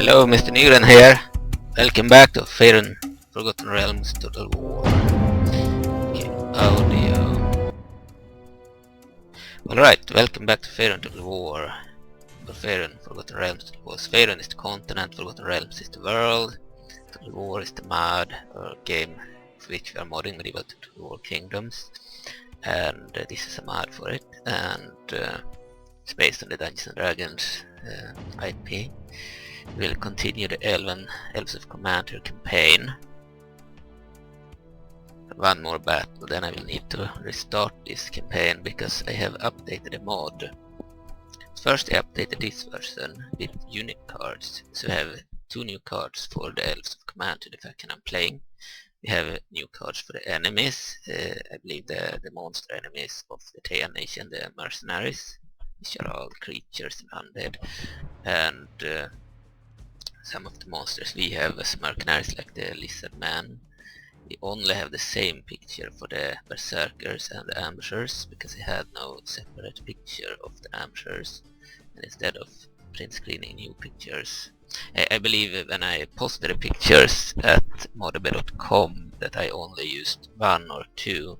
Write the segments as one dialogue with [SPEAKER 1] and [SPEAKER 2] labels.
[SPEAKER 1] Hello, Mr. Nygren here. Welcome back to Faerun, Forgotten Realms Total War. Okay, audio. Alright, welcome back to Faerun Total War. For Faerun, Forgotten Realms Total War. Faerun is the continent, Forgotten Realms is the world. Total War is the mod, or game for which we are modding medieval Total War kingdoms. And this is a mod for it, and it's based on the Dungeons and Dragons IP. We'll continue the Elves of Cormanthyr campaign. One more battle, then I will need to restart this campaign because I have updated the mod. First I updated this version with unit cards, so we have 2 new cards for the Elves of Cormanthyr, the faction I'm playing. We have new cards for the enemies, I believe the monster enemies of the Thayan Nation and the Mercenaries, which are all creatures and undead, and some of the monsters we have as mercenaries, like the Lizardmen. We only have the same picture for the Berserkers and the Ambushers, because we had no separate picture of the Ambushers, and instead of print screening new pictures, I believe when I posted the pictures at modb.com that I only used 1 or 2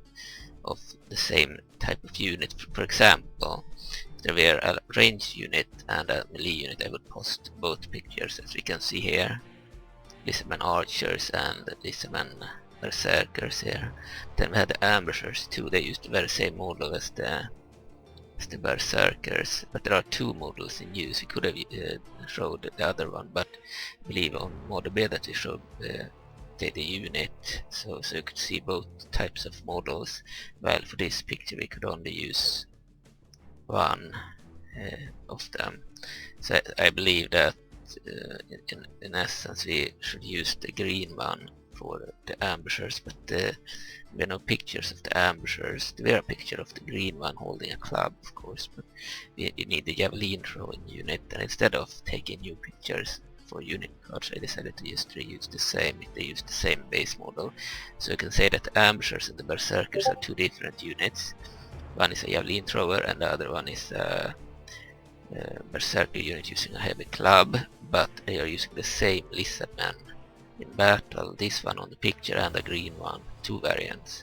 [SPEAKER 1] of the same type of unit. For example, if there were a range unit and a melee unit, I would post both pictures, as we can see here. Lizardmen Archers and Lizardmen Berserkers here. Then we had the Ambushers too. They used the very same model as the Berserkers, but there are 2 models in use. We could have showed the other one, but I believe on modb that we showed the unit, so you could see both types of models. Well, for this picture we could only use 1 of them. So I believe that in essence we should use the green one for the ambushers, but there were no pictures of the ambushers. There were a picture of the green one holding a club, of course, but we need the javelin throwing unit, and instead of taking new pictures for unit cards, I decided to just reuse the same if they use the same base model. So you can say that the ambushers and the berserkers are 2 different units. One is a javelin thrower and the other one is a berserker unit using a heavy club, but they are using the same lizardmen in battle. This one on the picture and the green one, 2 variants.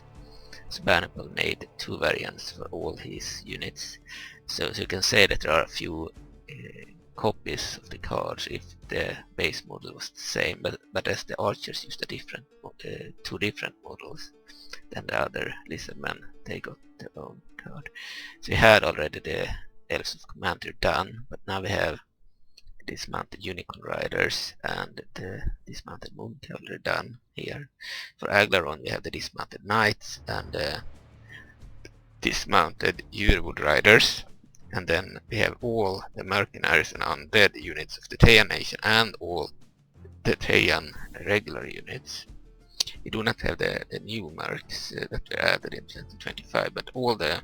[SPEAKER 1] So Banable made 2 variants for all his units. So you can say that there are a few copies of the cards if the base model was the same, but as the archers used a different 2 different models than the other lizardmen, they got their own card. So we had already the Elves of Cormanthyr done, but now we have the dismounted unicorn riders and the dismounted moon cavalry done here. For Aglarond we have the dismounted knights and the dismounted Yearwood riders, and then we have all the mercenaries and undead units of the Thayan Nation and all the Thayan regular units. We do not have the new mercs that were added in 2025, but all the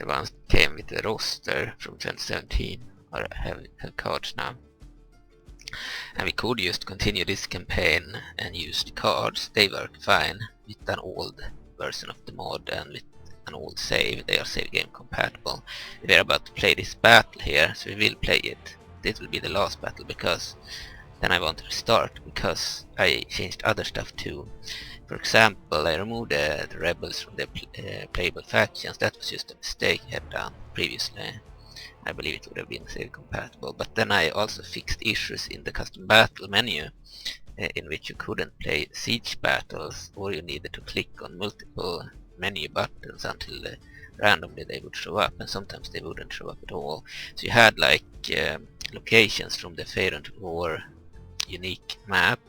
[SPEAKER 1] ones that came with the roster from 2017 have cards now. And we could just continue this campaign and use the cards. They work fine with an old version of the mod and with an old save. They are save game compatible. We are about to play this battle here, so we will play it. This will be the last battle, because then I want to restart, because I changed other stuff too. For example, I removed the rebels from the playable factions. That was just a mistake I had done previously. I believe it would have been save compatible, but then I also fixed issues in the custom battle menu in which you couldn't play siege battles, or you needed to click on multiple menu buttons until randomly they would show up, and sometimes they wouldn't show up at all. So you had like locations from the Faerun War unique map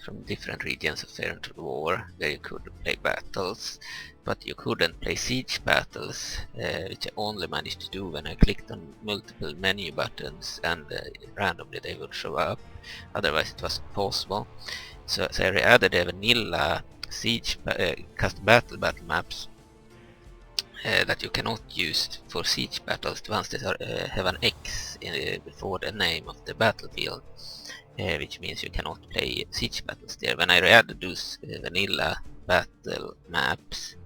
[SPEAKER 1] from different regions of Faerun War where you could play battles, but you couldn't play siege battles, which I only managed to do when I clicked on multiple menu buttons and randomly they would show up. Otherwise it wasn't possible. So I added the vanilla siege custom battle maps that you cannot use for siege battles, the ones that have an X before the name of the battlefield, which means you cannot play siege battles there. When I added those vanilla battle maps,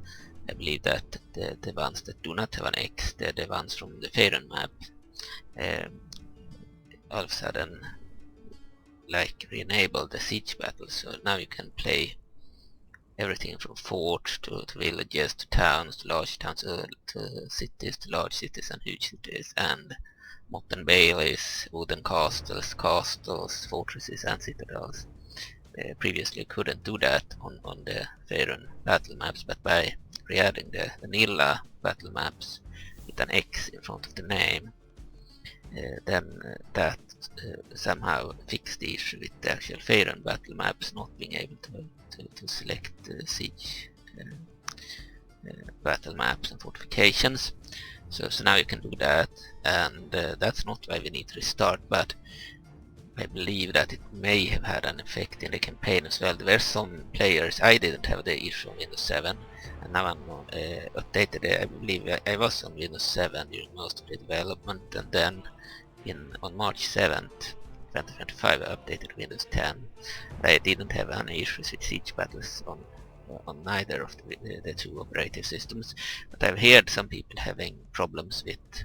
[SPEAKER 1] I believe that the ones that do not have an X, the ones from the Faerun map, all of a sudden like re-enabled the siege battle, so now you can play everything from forts to villages to towns to large towns to cities to large cities and huge cities, and moat and bailies, wooden castles, fortresses and citadels. Previously couldn't do that on the Faerun battle maps, but by re-adding the vanilla battle maps with an X in front of the name, then that somehow fixed the issue with the actual Faerun battle maps not being able to select siege battle maps and fortifications. So now you can do that, and that's not why we need to restart, but I believe that it may have had an effect in the campaign as well. There were some players, I didn't have the issue on Windows 7, and now I'm updated. I believe I was on Windows 7 during most of the development, and then on March 7th, 2025 I updated Windows 10. I didn't have any issues with siege battles on neither of the two operating systems, but I've heard some people having problems with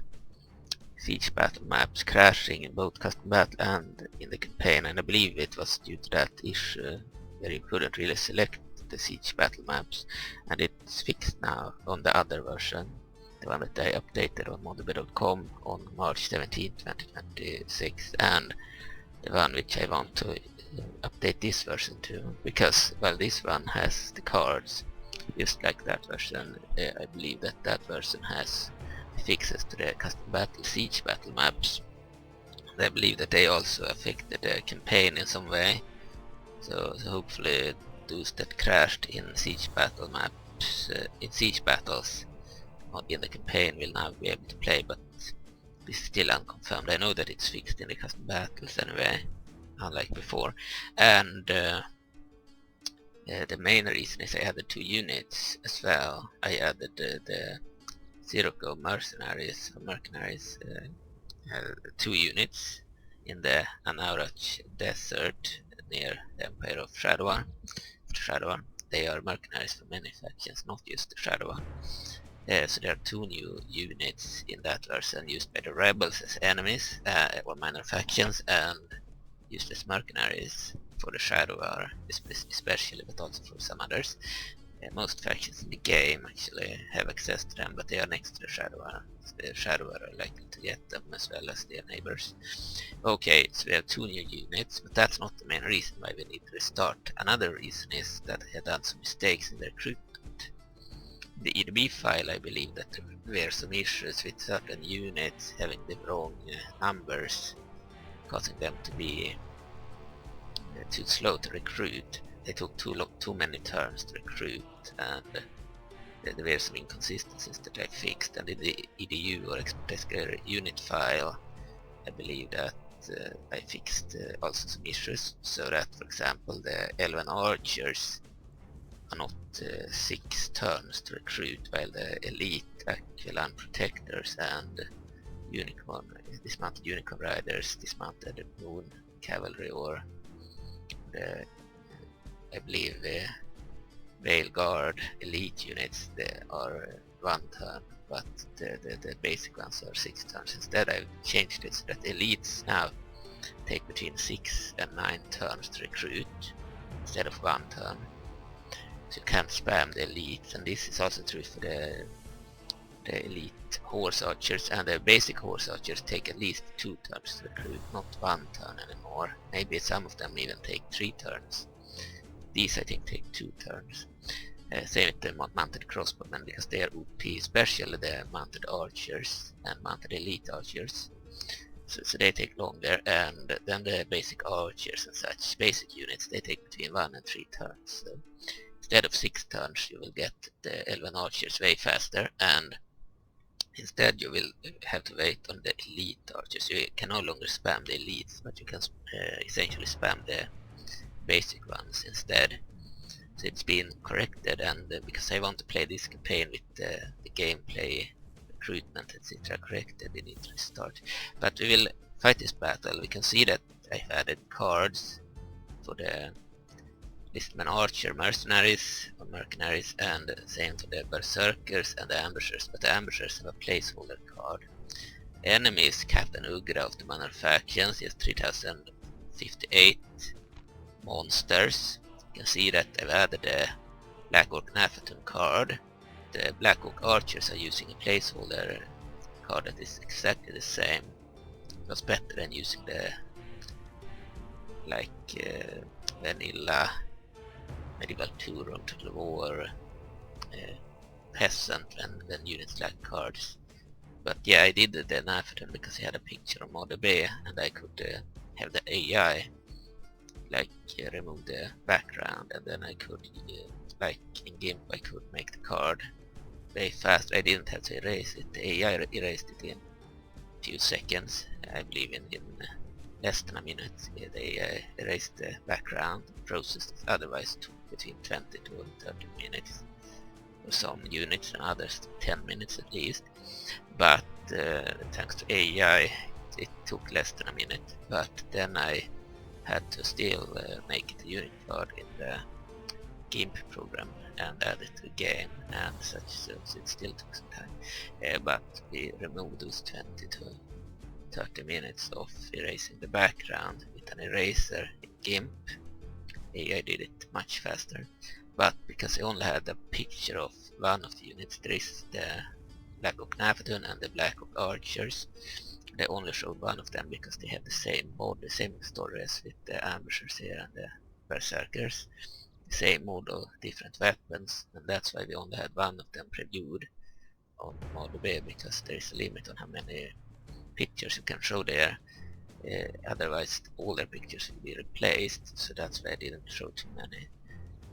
[SPEAKER 1] siege battle maps crashing in both custom battle and in the campaign, and I believe it was due to that issue where you couldn't really select the siege battle maps, and it's fixed now on the other version, the one that I updated on modderby.com on March 17, 2026, and the one which I want to update this version to, because, well, this one has the cards just like that version. I believe that version has fixes to the custom battle siege battle maps. And I believe that they also affected the campaign in some way, so hopefully those that crashed in siege battle maps in siege battles in the campaign will now be able to play, but it's still unconfirmed. I know that it's fixed in the custom battles anyway, unlike before, and the main reason is I added 2 units as well. I added the Sirocco Mercenaries, 2 units in the Tanarukks desert near the Empire of Shadowrun. They are mercenaries for many factions, not just the Shadowrun. So there are 2 new units in that version used by the rebels as enemies or minor factions, and used as mercenaries for the Shadowrun especially, but also for some others. Most factions in the game actually have access to them, but they are next to the Shadowrun. The Shadowrun are likely to get them as well as their neighbors. Okay, so we have 2 new units, but that's not the main reason why we need to restart. Another reason is that I had done some mistakes in the recruitment. In the EDB file, I believe that there were some issues with certain units having the wrong numbers, causing them to be too slow to recruit. They took too many turns to recruit, and there were some inconsistencies that I fixed. And in the EDU or Evereska unit file, I believe that I fixed also some issues, so that, for example, the Elven Archers are not 6 turns to recruit, while the Elite Aquelan Protectors and dismounted Unicorn Riders, dismounted Moon Cavalry, or the I believe the Veil Guard elite units, they are 1 turn, but the basic ones are 6 turns. Instead I've changed it so that elites now take between 6 and 9 turns to recruit instead of 1 turn. So you can't spam the elites, and this is also true for the elite horse archers, and the basic horse archers take at least 2 turns to recruit, not 1 turn anymore. Maybe some of them even take 3 turns. These I think take 2 turns. Same with the mounted crossbowmen, because they are OP, especially the mounted archers and mounted elite archers. So they take longer, and then the basic archers and such, basic units, they take between 1 and 3 turns. So instead of 6 turns you will get the Elven Archers way faster, and instead you will have to wait on the elite archers. You can no longer spam the elites, but you can essentially spam the basic ones instead. So it's been corrected, and because I want to play this campaign with the gameplay, recruitment, etc. corrected, we need to restart. But we will fight this battle. We can see that I've added cards for the Lizardmen Mercenaries, and same for the Berserkers and the Ambushers, but the Ambushers have a placeholder card. Enemies Captain Ugra of the minor factions, he has 3000 58 monsters. You can see that I've added the Black Orc Naphaton card. The Black Orc Archers are using a placeholder card that is exactly the same. It was better than using the vanilla medieval 2 room to the war peasant and then units like cards. But yeah, I did the Naphaton because he had a picture of ModB and I could have the AI remove the background, and then I could like in GIMP I could make the card very fast. I didn't have to erase it. The AI erased it in a few seconds. I believe in less than a minute. Yeah, they erased the background process. Otherwise took between 20 to 30 minutes for some units and others 10 minutes at least. But thanks to AI it took less than a minute. But then I had to still make it a unit card in the GIMP program and add it to the game and such, so it still took some time. But we removed those 20 to 30 minutes of erasing the background with an eraser in GIMP. AI did it much faster, but because I only had a picture of one of the units, there is the Black Orc Naphaton and the Black Orc Archers. They only showed one of them because they have the same mod, the same story as with the Ambushers here and the Berserkers. The same model, different weapons, and that's why we only had one of them previewed on ModB, because there is a limit on how many pictures you can show there. Otherwise all their pictures will be replaced, so that's why I didn't show too many.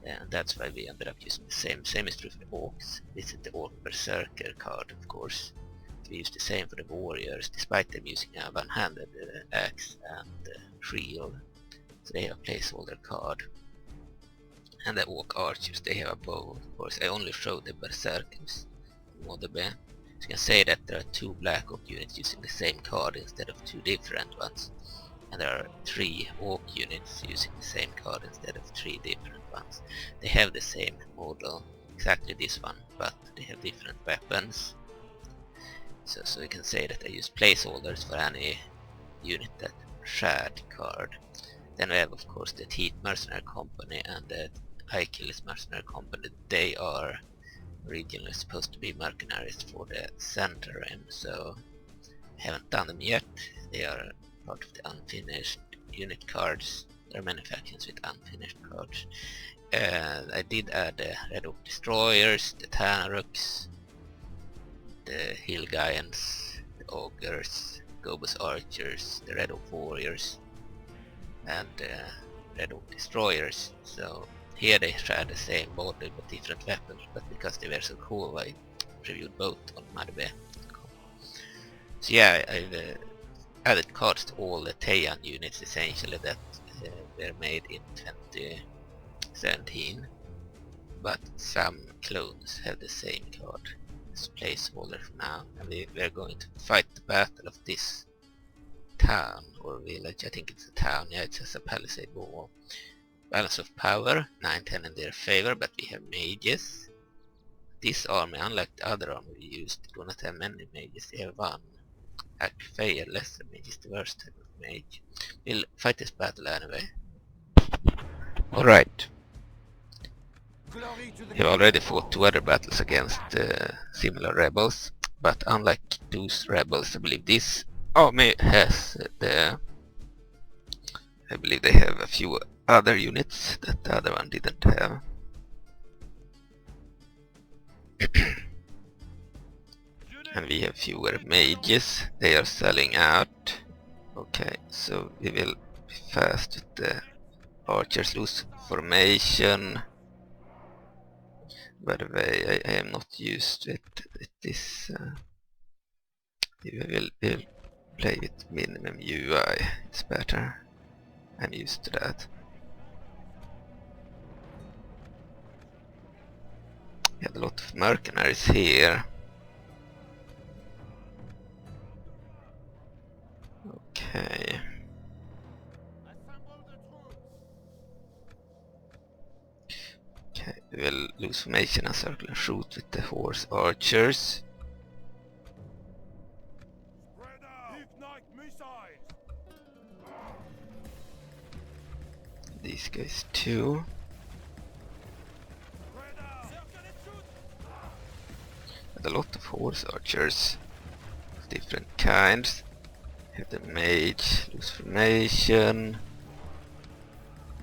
[SPEAKER 1] And that's why we ended up using the same. Same is true for the Orcs. This is the Orc Berserker card, of course. We use the same for the warriors, despite them using a one-handed axe and shield. So they have a placeholder card. And the Orc Archers, they have a bow, of course. I only showed the Berserkers in ModB. So you can say that there are 2 Black Orc units using the same card instead of 2 different ones. And there are 3 Orc units using the same card instead of 3 different ones. They have the same model, exactly this one, but they have different weapons. So you can say that I use placeholders for any unit that shared card. Then we have of course the Lizardmen Mercenary Company and the Elves Mercenary Company. They are originally supposed to be mercenaries for the center rim, so I haven't done them yet. They are part of the unfinished unit cards. There are many factions with unfinished cards. I did add the Red Orc Destroyers, the Tanarukks, the Hill Giants, the Ogres, Gobos Archers, the Red Orc Warriors, and the Red Orc Destroyers. So here they share the same body but different weapons, but because they were so cool I reviewed both on ModB. So yeah, I've added cards to all the Thayan units essentially that were made in 2017, but some clones have the same card as placeholder for now, and we're going to fight the battle of this town or village. I think it's a town, yeah, it has a palisade wall. Balance of power, 9-10 in their favor, but we have mages. This army, unlike the other army we used, do not have many mages, they have one. Faehr, lesser mage, is the worst type of mage. We'll fight this battle anyway. Alright. We've already fought 2 other battles against similar rebels, but unlike those rebels, I believe this army has I believe they have a few other units that the other one didn't have. And we have fewer mages, they are selling out. Okay, so we will be fast with the archers, lose formation. By the way, I am not used with this. We will play with minimum UI, it's better. I'm used to that. We have a lot of mercenaries here. Okay. Okay, we will lose formation and circle and shoot with the horse archers. these guys too. And a lot of horse archers of different kinds. Have the mage, loose formation,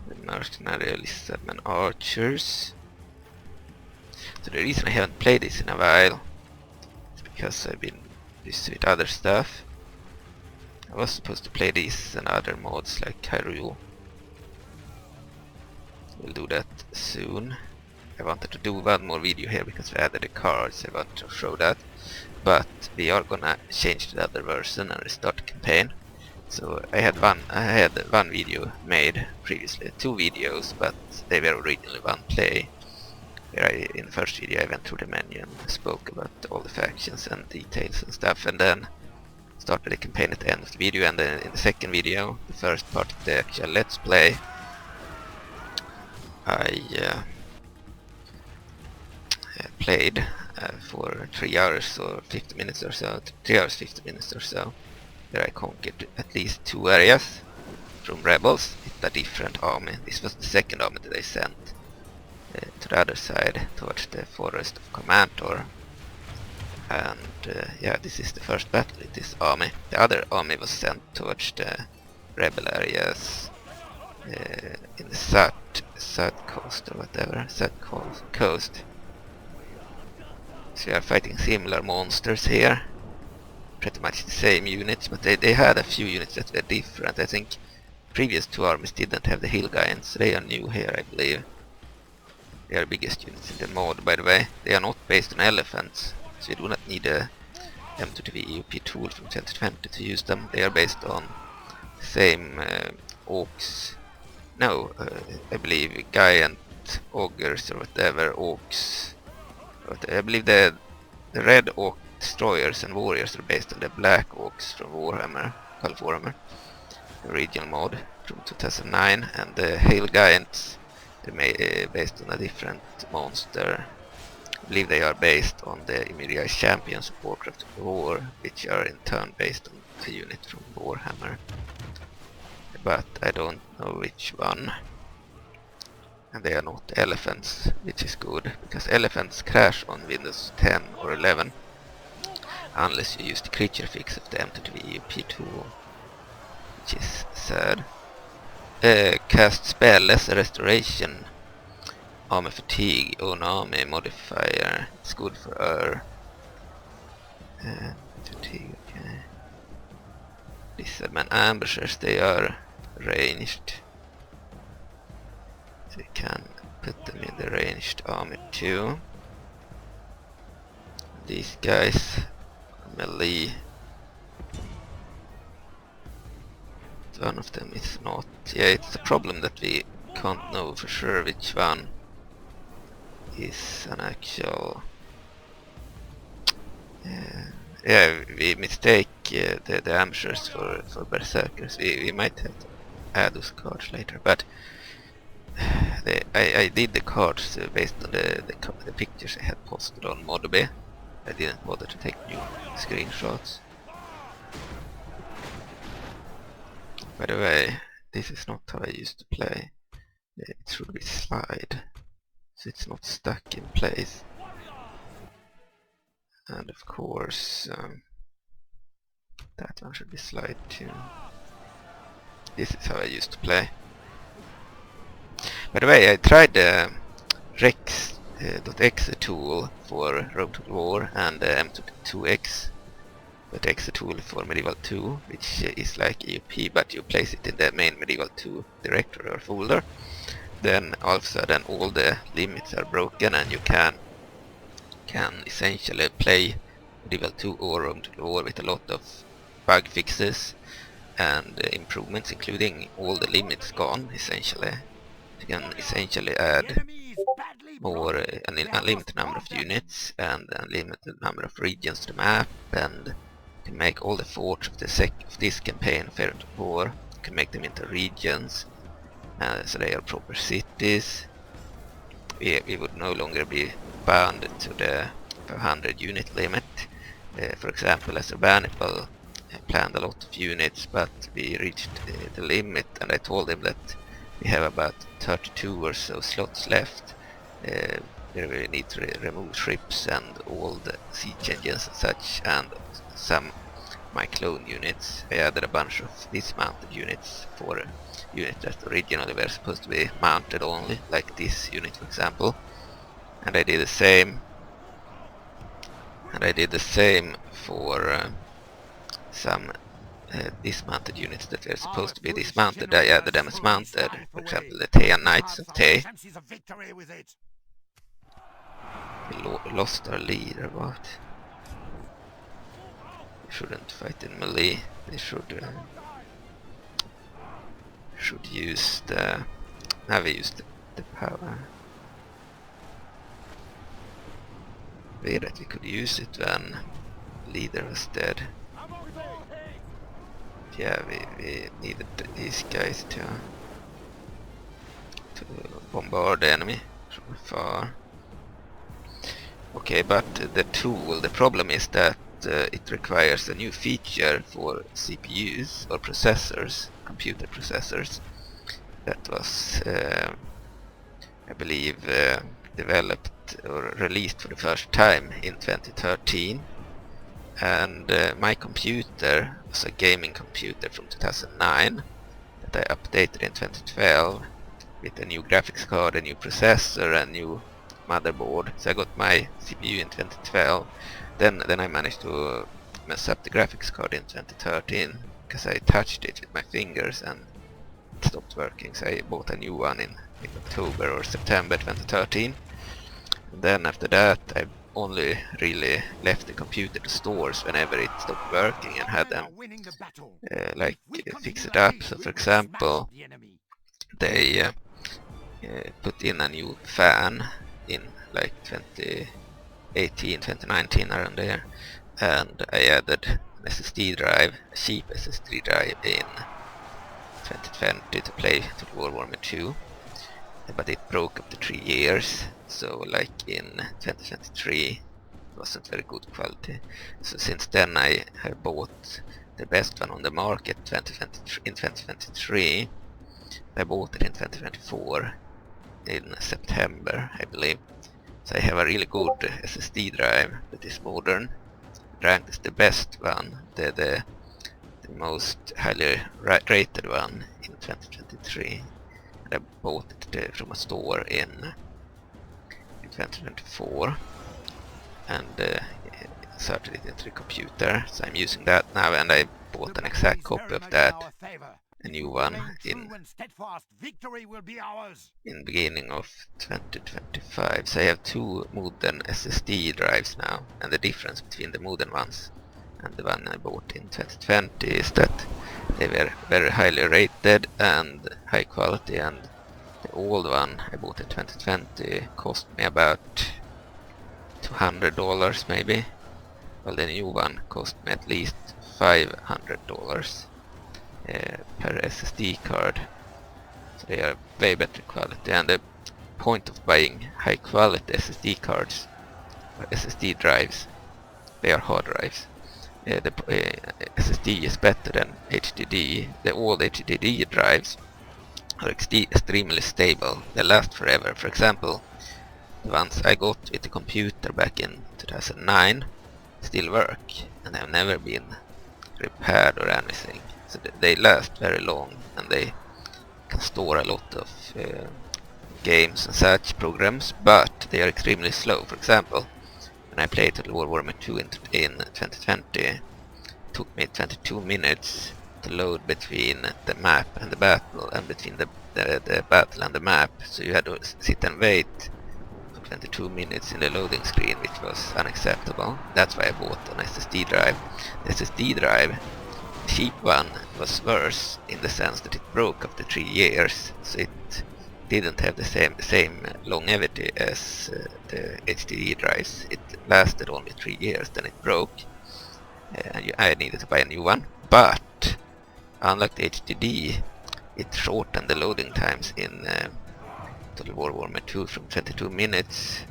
[SPEAKER 1] the mercenary Lizardmen archers. So the reason I haven't played this in a while is because I've been busy with other stuff. I was supposed to play this and other mods like Heir. We'll do that soon. I wanted to do one more video here because we added the cards. I want to show that. But we are gonna change to the other version and restart the campaign. So I had one video made previously, 2 videos, but they were originally one play. Where in the first video I went through the menu and spoke about all the factions and details and stuff, and then started the campaign at the end of the video. And then in the second video, the first part of the actual let's play, I played for 3 hours or 50 minutes or so, 3 hours 50 minutes or so, where I conquered at least 2 areas from rebels with a different army. This was the second army that I sent to the other side, towards the forest of Cormanthyr. And yeah, this is the first battle with this army. The other army was sent towards the rebel areas in the south coast or whatever, south coast. So we are fighting similar monsters here. Pretty much the same units, but they had a few units that were different. I think previous 2 armies didn't have the hill giants. They are new here, I believe. They are biggest units in the mod, by the way. They are not based on elephants, so you do not need a M2TV EOP tool from 2020 to use them. They are based on the same orcs. No, I believe giant ogres or whatever, orcs. I believe the red orc destroyers and warriors are based on the black orcs from Warhammer, Warhammer, the original mod from 2009, and the hail giants are based on a different monster. I believe they are based on the Emiriai champions of Warcraft of War, which are in turn based on a unit from Warhammer, but I don't know which one. And they are not elephants, which is good, because elephants crash on Windows 10 or 11 unless you use the creature fix of the M2TV EOP tool, which is sad. Cast spell, lesser restoration, armor fatigue, own army modifier. It's good for her. Fatigue, okay. Lizardmen Ambushers, they are ranged. So we can put them in the ranged army too. These guys are melee. One of them is not. Yeah, it's a problem that we can't know for sure which one is an actual. Yeah, we mistake the ambushers for berserkers. We might have to add those cards later, but I did the cards based on the pictures I had posted on Modby. I didn't bother to take new screenshots. By the way, this is not how I used to play. It should be slide, so it's not stuck in place. And of course, that one should be slide too. This is how I used to play. By the way, I tried the Rex.exe tool for Road to War and M2X. But exe tool for Medieval 2, which is like EOP, but you place it in the main Medieval 2 directory or folder. Then all of a sudden all the limits are broken and you can essentially play Medieval 2 or Road to War with a lot of bug fixes and improvements, including all the limits gone essentially. You can essentially add more an unlimited number of units and an unlimited number of regions to the map, and you can make all the forts of this campaign of Faehr War. You can make them into regions, so they are proper cities. We would no longer be bound to the 500 unit limit. For example, as a Banipal planned a lot of units, but we reached the limit, and I told him that We have about 32 or so slots left. Where we need to remove ships and all the siege engines and such, and some my clone units. I added a bunch of dismounted units for units that originally were supposed to be mounted only, like this unit for example. And I did the same. For some dismounted units that were supposed to be dismounted. I added them as mounted. For example, the Thayan Knights of Thay. We lost our leader, what? They shouldn't fight in melee. They should use the... Now we use the power. Way that we could use it when leader was dead. Yeah, we needed these guys to bombard the enemy from afar. Okay, but the problem is that it requires a new feature for CPUs or processors, computer processors, that was, I believe, developed or released for the first time in 2013. And my computer was a gaming computer from 2009 that I updated in 2012 with a new graphics card, a new processor, a new motherboard. So I got my CPU in 2012. Then I managed to mess up the graphics card in 2013 because I touched it with my fingers and it stopped working. So I bought a new one in October or September 2013. And then after that I only really left the computer to stores whenever it stopped working and had them fix it up. So for example, they put in a new fan in like 2018, 2019 around there, and I added an SSD drive, a cheap SSD drive in 2020 to play Total War Warhammer 2, but it broke after 3 years, so like in 2023 it wasn't very good quality. So since then I have bought the best one on the market in 2023. I bought it in 2024 in September, I believe. So I have a really good SSD drive that is modern, ranked as the best one, the most highly rated one in 2023. And I bought it from a store in 2024 and inserted it into the computer. So I'm using that now, and I bought an exact copy of that, a new one in beginning of 2025. So I have two modern SSD drives now, and the difference between the modern ones and the one I bought in 2020 is that they were very highly rated and high quality, and the old one I bought in 2020 cost me about $200 maybe, while the new one cost me at least $500 per SSD card. So they are way better quality, and the point of buying high quality SSD cards or SSD drives, they are hard drives. The SSD is better than HDD. The old HDD drives are extremely stable. They last forever. For example, the ones I got with the computer back in 2009 still work and have never been repaired or anything. So they last very long, and they can store a lot of games and such programs, but they are extremely slow. For example, when I played Total War Warhammer 2 in 2020, it took me 22 minutes to load between the map and the battle, and between the battle and the map. So you had to sit and wait for 22 minutes in the loading screen, which was unacceptable. That's why I bought an SSD drive. The SSD drive, the cheap one, was worse in the sense that it broke after 3 years, so it didn't have the same longevity as the HDD drives. It lasted only 3 years, then it broke, and I needed to buy a new one. But unlike the HDD, it shortened the loading times in Total War Warhammer 2 from 22 minutes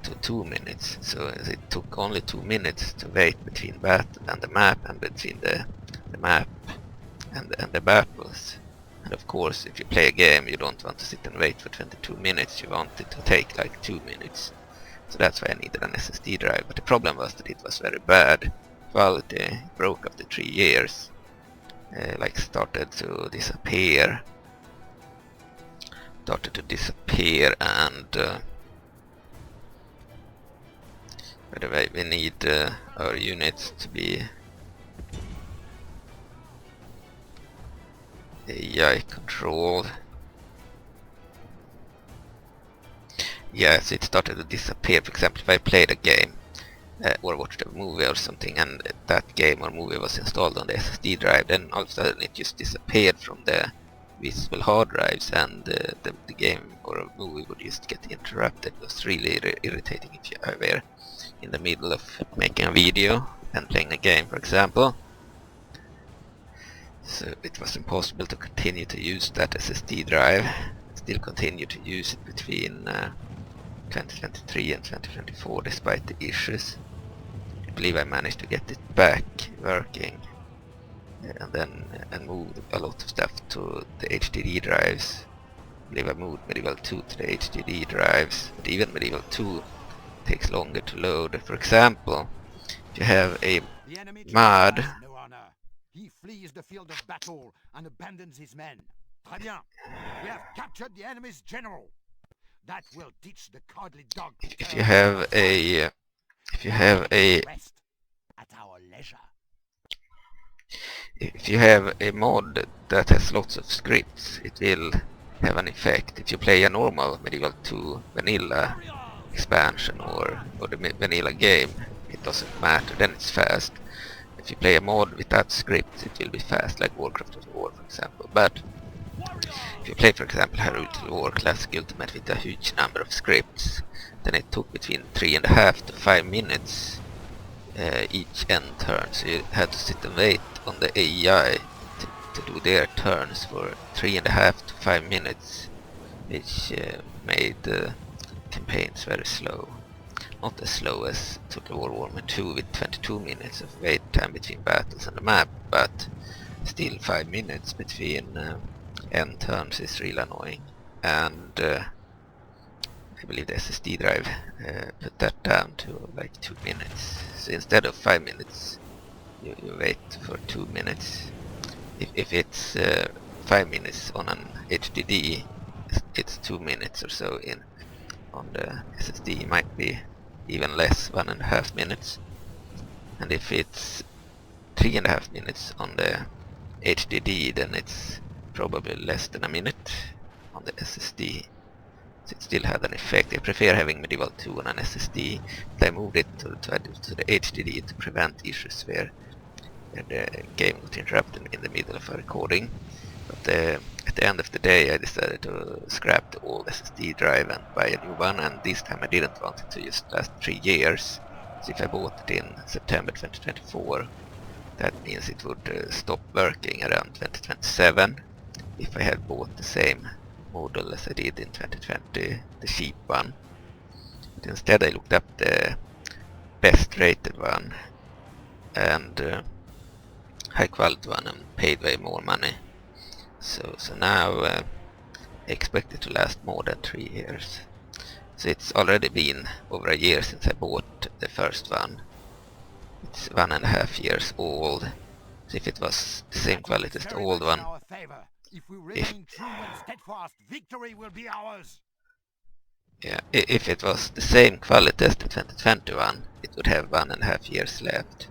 [SPEAKER 1] to 2 minutes. So it took only 2 minutes to wait between battle and the map, and between the map and the battles. And of course, if you play a game, you don't want to sit and wait for 22 minutes, you want it to take like 2 minutes. So that's why I needed an SSD drive, but the problem was that it was very bad quality. It broke after 3 years, like started to disappear. And by the way, we need our units to be AI controlled. Yes, it started to disappear. For example, if I played a game or watched a movie or something, and that game or movie was installed on the SSD drive, then all of a sudden it just disappeared from the visible hard drives, and the game or a movie would just get interrupted. It was really irritating if you were in the middle of making a video and playing a game, for example. So it was impossible to continue to use that SSD drive. Still continue to use it between 2023 and 2024 despite the issues. I believe I managed to get it back working, and then moved a lot of stuff to the HDD drives. I believe I moved Medieval 2 to the HDD drives, but even Medieval 2 takes longer to load. For example, if you have a mod,
[SPEAKER 2] he flees the field of battle and abandons his men. Très bien. We have captured the enemy's general. That will teach the cowardly dog.
[SPEAKER 1] if you have a
[SPEAKER 2] rest at our leisure.
[SPEAKER 1] If you have a mod that has lots of scripts, it will have an effect. If you play a normal Medieval 2 vanilla expansion or the vanilla game, it doesn't matter, then it's fast. If you play a mod with that script, it will be fast, like Warcraft of War, for example. But if you play, for example, Heroic War Classic Ultimate with a huge number of scripts, then it took between 3.5 to 5 minutes each end turn, so you had to sit and wait on the AI to do their turns for 3.5 to 5 minutes, which made campaigns very slow. Not as slow as Total War Warhammer 2 with 22 minutes of wait time between battles on the map, but still 5 minutes between end turns is really annoying. And I believe the SSD drive put that down to like 2 minutes. So instead of 5 minutes, you wait for 2 minutes. If it's 5 minutes on an HDD, it's 2 minutes or so on the SSD. It might be even less, 1.5 minutes. And if it's 3.5 minutes on the HDD, then it's probably less than a minute on the SSD. So it still had an effect. I prefer having Medieval 2 on an SSD, but I moved it to the HDD to prevent issues where the game got interrupted in the middle of a recording. But at the end of the day, I decided to scrap the old SSD drive and buy a new one, and this time I didn't want it to just last 3 years. So if I bought it in September 2024, that means it would stop working around 2027. If I had bought the same model as I did in 2020, the cheap one. But instead I looked up the best rated one and high quality one and paid way more money. So now I expect it to last more than 3 years. So it's already been over a year since I bought the first one. It's 1.5 years old. So if it was the same quality as the old one,
[SPEAKER 2] if we remain true and steadfast, victory will be ours.
[SPEAKER 1] Yeah, if it was the same quality as the 2021, it would have 1.5 years left.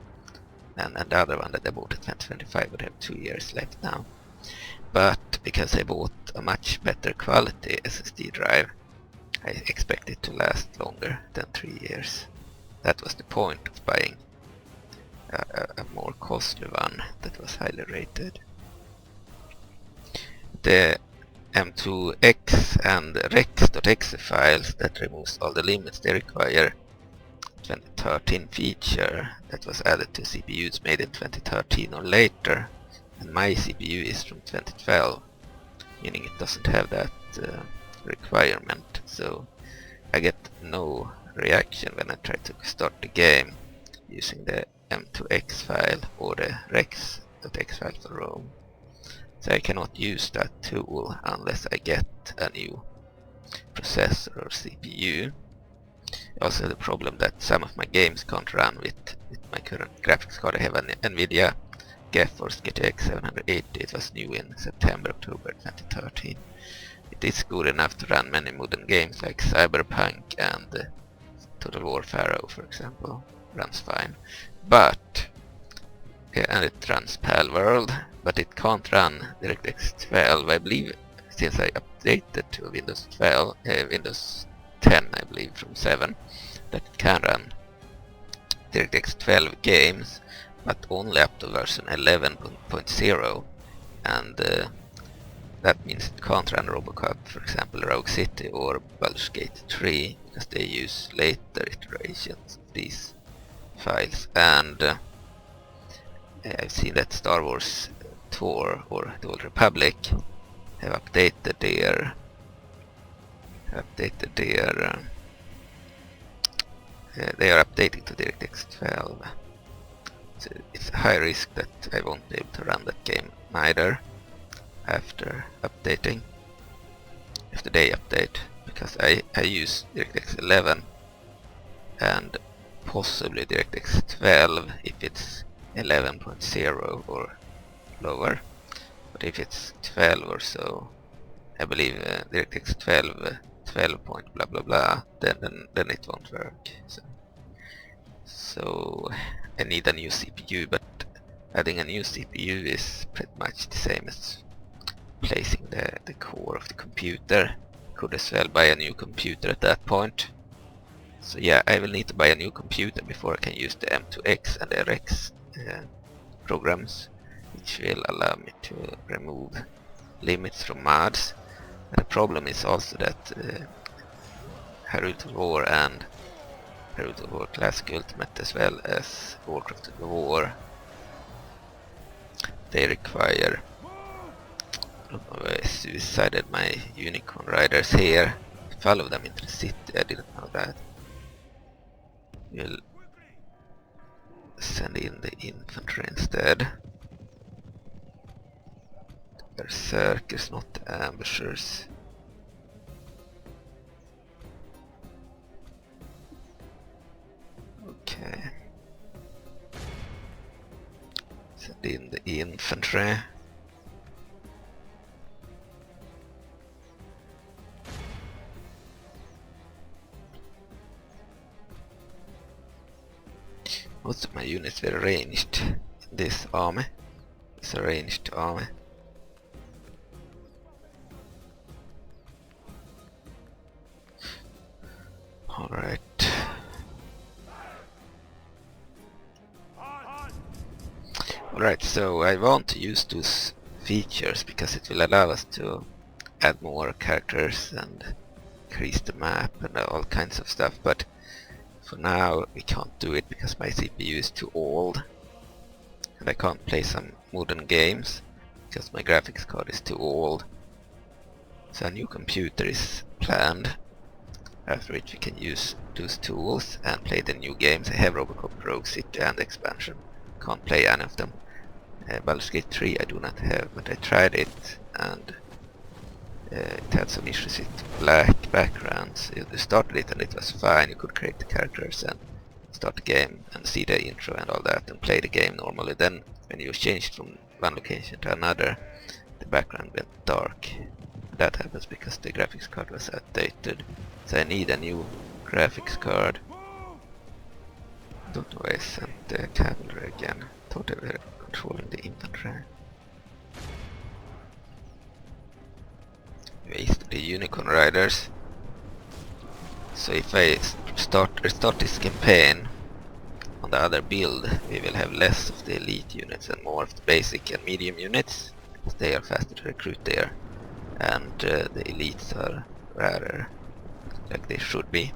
[SPEAKER 1] And the other one that I bought in 2025 would have 2 years left now. But because I bought a much better quality SSD drive, I expect it to last longer than 3 years. That was the point of buying a more costly one that was highly rated. The M2X and Rex.exe files that removes all the limits, they require 2013 feature that was added to CPUs made in 2013 or later, and my CPU is from 2012, meaning it doesn't have that requirement, so I get no reaction when I try to start the game using the M2X file or the Rex.exe file for ROM. So I cannot use that tool unless I get a new processor or CPU. Also the problem that some of my games can't run with my current graphics card. I have an NVIDIA GeForce GTX 780. It was new in September, October 2013. It is good enough to run many modern games like Cyberpunk and Total War Faehr, for example. Runs fine. But and it runs Palworld, but it can't run DirectX 12. I believe since I updated to Windows 12, Windows 10, I believe from 7, that it can run DirectX 12 games, but only up to version 11.0, and that means it can't run Robocop, for example, Rogue City or Baldur's Gate 3, because they use later iterations of these files. And I've seen that Star Wars Tour or the Old Republic have updated their they are updating to DirectX 12. So it's a high risk that I won't be able to run that game neither after updating, after they update, because I use DirectX 11 and possibly DirectX 12 if it's 11.0 or lower. But if it's 12 or so, I believe DirectX 12 point blah blah blah, then it won't work. So I need a new CPU, but adding a new CPU is pretty much the same as placing the core of the computer. Could as well buy a new computer at that point. So yeah, I will need to buy a new computer before I can use the M2X and the RX programs, which will allow me to remove limits from mods. And the problem is also that Heir War and Heir War Classic Ultimate, as well as Warcraft of the War, they require... I don't know, I suicided my unicorn riders here. Follow them into the city, I didn't know that. We'll send in the infantry instead. Berserkers, not the ambushers. Okay. Send in the infantry. Most of my units were ranged in this army. It's a ranged army. Alright. Alright, so I want to use those features because it will allow us to add more characters and increase the map and all kinds of stuff, but for now we can't do it because my CPU is too old and I can't play some modern games because my graphics card is too old. So a new computer is planned, after which we can use those tools and play the new games. I have Robocop, Rogue City and Expansion. Can't play any of them. Baldur's Gate 3 I do not have, but I tried it and it had some issues with black backgrounds. You started it and it was fine. You could create the characters and start the game and see the intro and all that and play the game normally. Then when you changed from one location to another, the background went dark. That happens because the graphics card was outdated. So I need a new graphics card. Don't know why I sent the cavalry again. Thought they were controlling the infantry. Waste the unicorn riders. So if I restart this campaign on the other build, we will have less of the elite units and more of the basic and medium units, because they are faster to recruit there, and the elites are rarer, like they should be.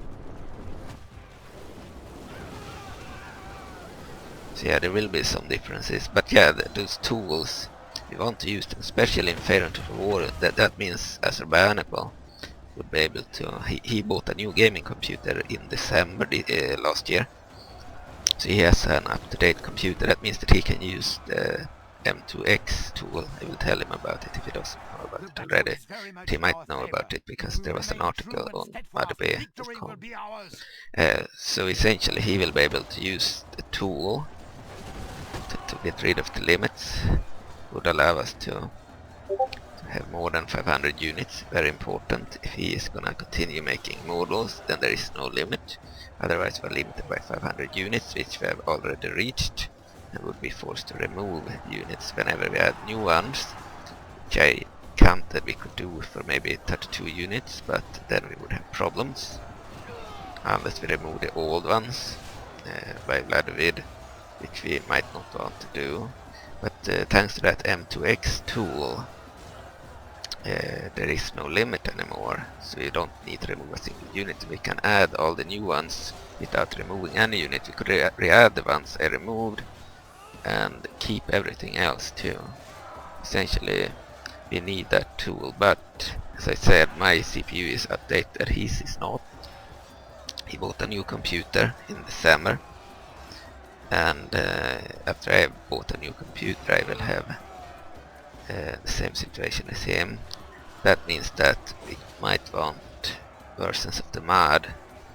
[SPEAKER 1] So yeah, there will be some differences, but yeah, those tools, we want to use them, especially in Faerun to the War. That means Azerbaijan would be able to... He bought a new gaming computer in December last year. So he has an up-to-date computer. That means that he can use the M2X tool. I will tell him about it if he doesn't know about it already. But he might know about it because there was an article on motherb.com. So essentially he will be able to use the tool to get rid of the limits. Would allow us to have more than 500 units. Very important. If he is gonna continue making models, then there is no limit. Otherwise we're limited by 500 units, which we have already reached, and would be forced to remove units whenever we add new ones, which I counted we could do for maybe 32 units, but then we would have problems unless we remove the old ones by Vladimir, which we might not want to do. But thanks to that M2X tool, there is no limit anymore, so you don't need to remove a single unit. We can add all the new ones without removing any unit. We could re-add the ones I removed and keep everything else too. Essentially we need that tool, but as I said, my CPU is updated, his is not. He bought a new computer in December, and after I have bought a new computer I will have the same situation as him. That means that we might want versions of the mod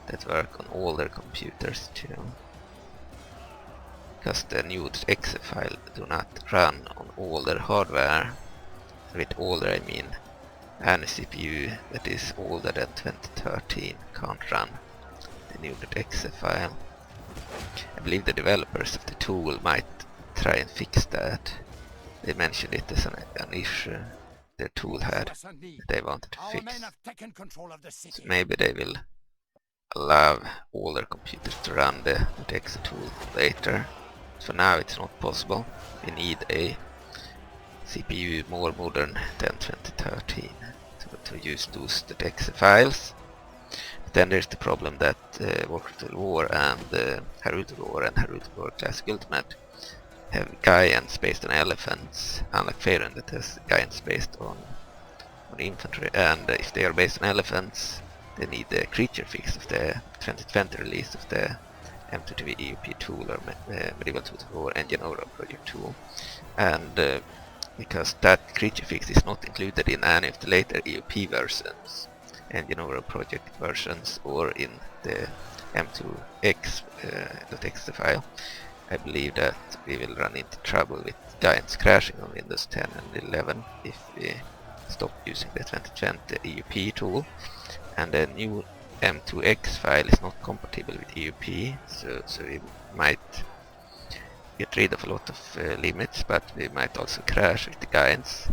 [SPEAKER 1] that work on older computers too, because the new exe file do not run on older hardware. With older I mean any CPU that is older than 2013 can't run the new exe file. I believe the developers of the tool might try and fix that. They mentioned it as an issue their tool had that they wanted to fix. So maybe they will allow older computers to run the exe tool later. For now it's not possible. We need a CPU more modern than 2013 to use those exe files. But then there's the problem that Warcraft War and Heir War and Heir War Classic Ultimate have giants based on elephants, unlike Faerun that has giants based on infantry, and if they are based on elephants they need the creature fix of the 2020 release of the M2TV EUP tool or Medieval Tool or Engine Aura project tool, and because that creature fix is not included in any of the later EUP versions, Engine Aura project versions, or in the M2X .exe file, I believe that we will run into trouble with giants crashing on Windows 10 and 11 if we stop using the 2020 EUP tool. And the new M2X file is not compatible with EUP, so we might get rid of a lot of limits, but we might also crash with the giants.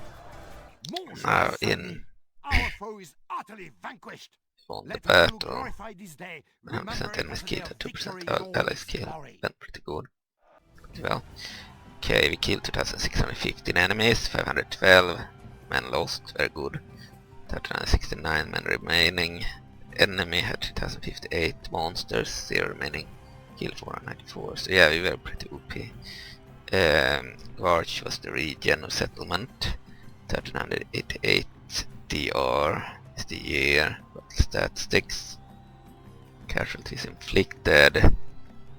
[SPEAKER 1] Now in
[SPEAKER 2] our foe is utterly vanquished.
[SPEAKER 1] on the battle, 100% enemies killed, 2% allies killed, went pretty good. Well, okay, we killed 2615 enemies, 512 men lost, very good. 1369 men remaining. Enemy had 2058 monsters, 0 remaining, killed 494. So yeah, we were pretty OP. Garch was the region of settlement. 1388 DR is the year. Statistics. Casualties inflicted.